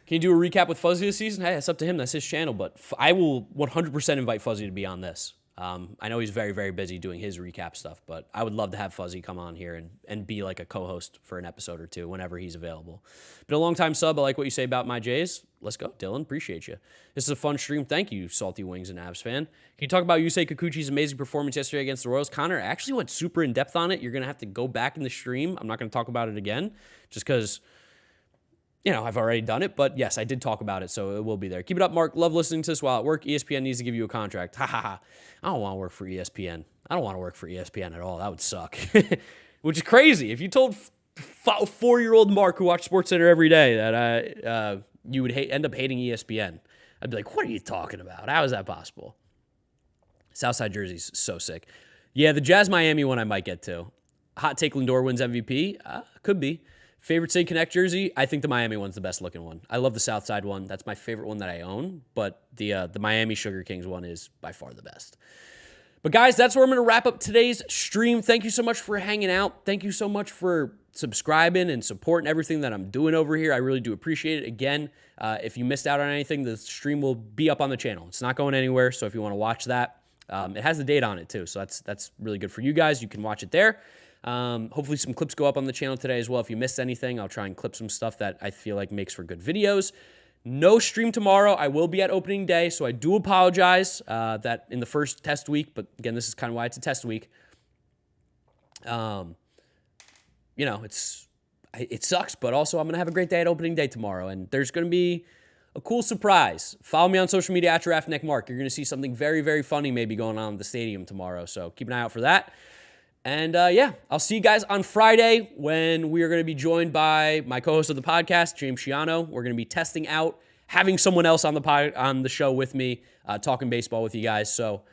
Can you do a recap with Fuzzy this season? Hey, it's up to him. That's his channel. But I will 100% invite Fuzzy to be on this. I know he's very, very busy doing his recap stuff, but I would love to have Fuzzy come on here and be like a co-host for an episode or two whenever he's available. Been a long time sub. I like what you say about my Jays. Let's go, Dylan. Appreciate you. This is a fun stream. Thank you, Salty Wings and Avs fan. Can you talk about Yusei Kikuchi's amazing performance yesterday against the Royals? Connor actually went super in-depth on it. You're going to have to go back in the stream. I'm not going to talk about it again just because, I've already done it, but yes, I did talk about it, so it will be there. Keep it up, Mark. Love listening to this while at work. ESPN needs to give you a contract. Ha ha ha. I don't want to work for ESPN. I don't want to work for ESPN at all. That would suck. Which is crazy. If you told 4-year-old Mark who watched SportsCenter every day that you would end up hating ESPN, I'd be like, what are you talking about? How is that possible? Southside jersey's so sick. Yeah, the Jazz-Miami one I might get to. Hot take Lindor wins MVP? Could be. Favorite Say Connect jersey? I think the Miami one's the best looking one. I love the Southside one. That's my favorite one that I own, but the Miami Sugar Kings one is by far the best. But guys, that's where I'm going to wrap up today's stream. Thank you so much for hanging out. Thank you so much for subscribing and supporting everything that I'm doing over here. I really do appreciate it. Again, if you missed out on anything, the stream will be up on the channel. It's not going anywhere, so if you want to watch that, it has the date on it too, so that's really good for you guys. You can watch it there. Hopefully some clips go up on the channel today as well. If you missed anything, I'll try and clip some stuff that I feel like makes for good videos. No stream tomorrow. I will be at opening day, so I do apologize that in the first test week, but again, this is kind of why it's a test week. It sucks, but also I'm going to have a great day at opening day tomorrow, and there's going to be a cool surprise. Follow me on social media at GiraffeNeckMarc. You're going to see something very, very funny maybe going on at the stadium tomorrow, so keep an eye out for that. And yeah, I'll see you guys on Friday when we are going to be joined by my co-host of the podcast, James Schiano. We're going to be testing out having someone else on the show with me, talking baseball with you guys. So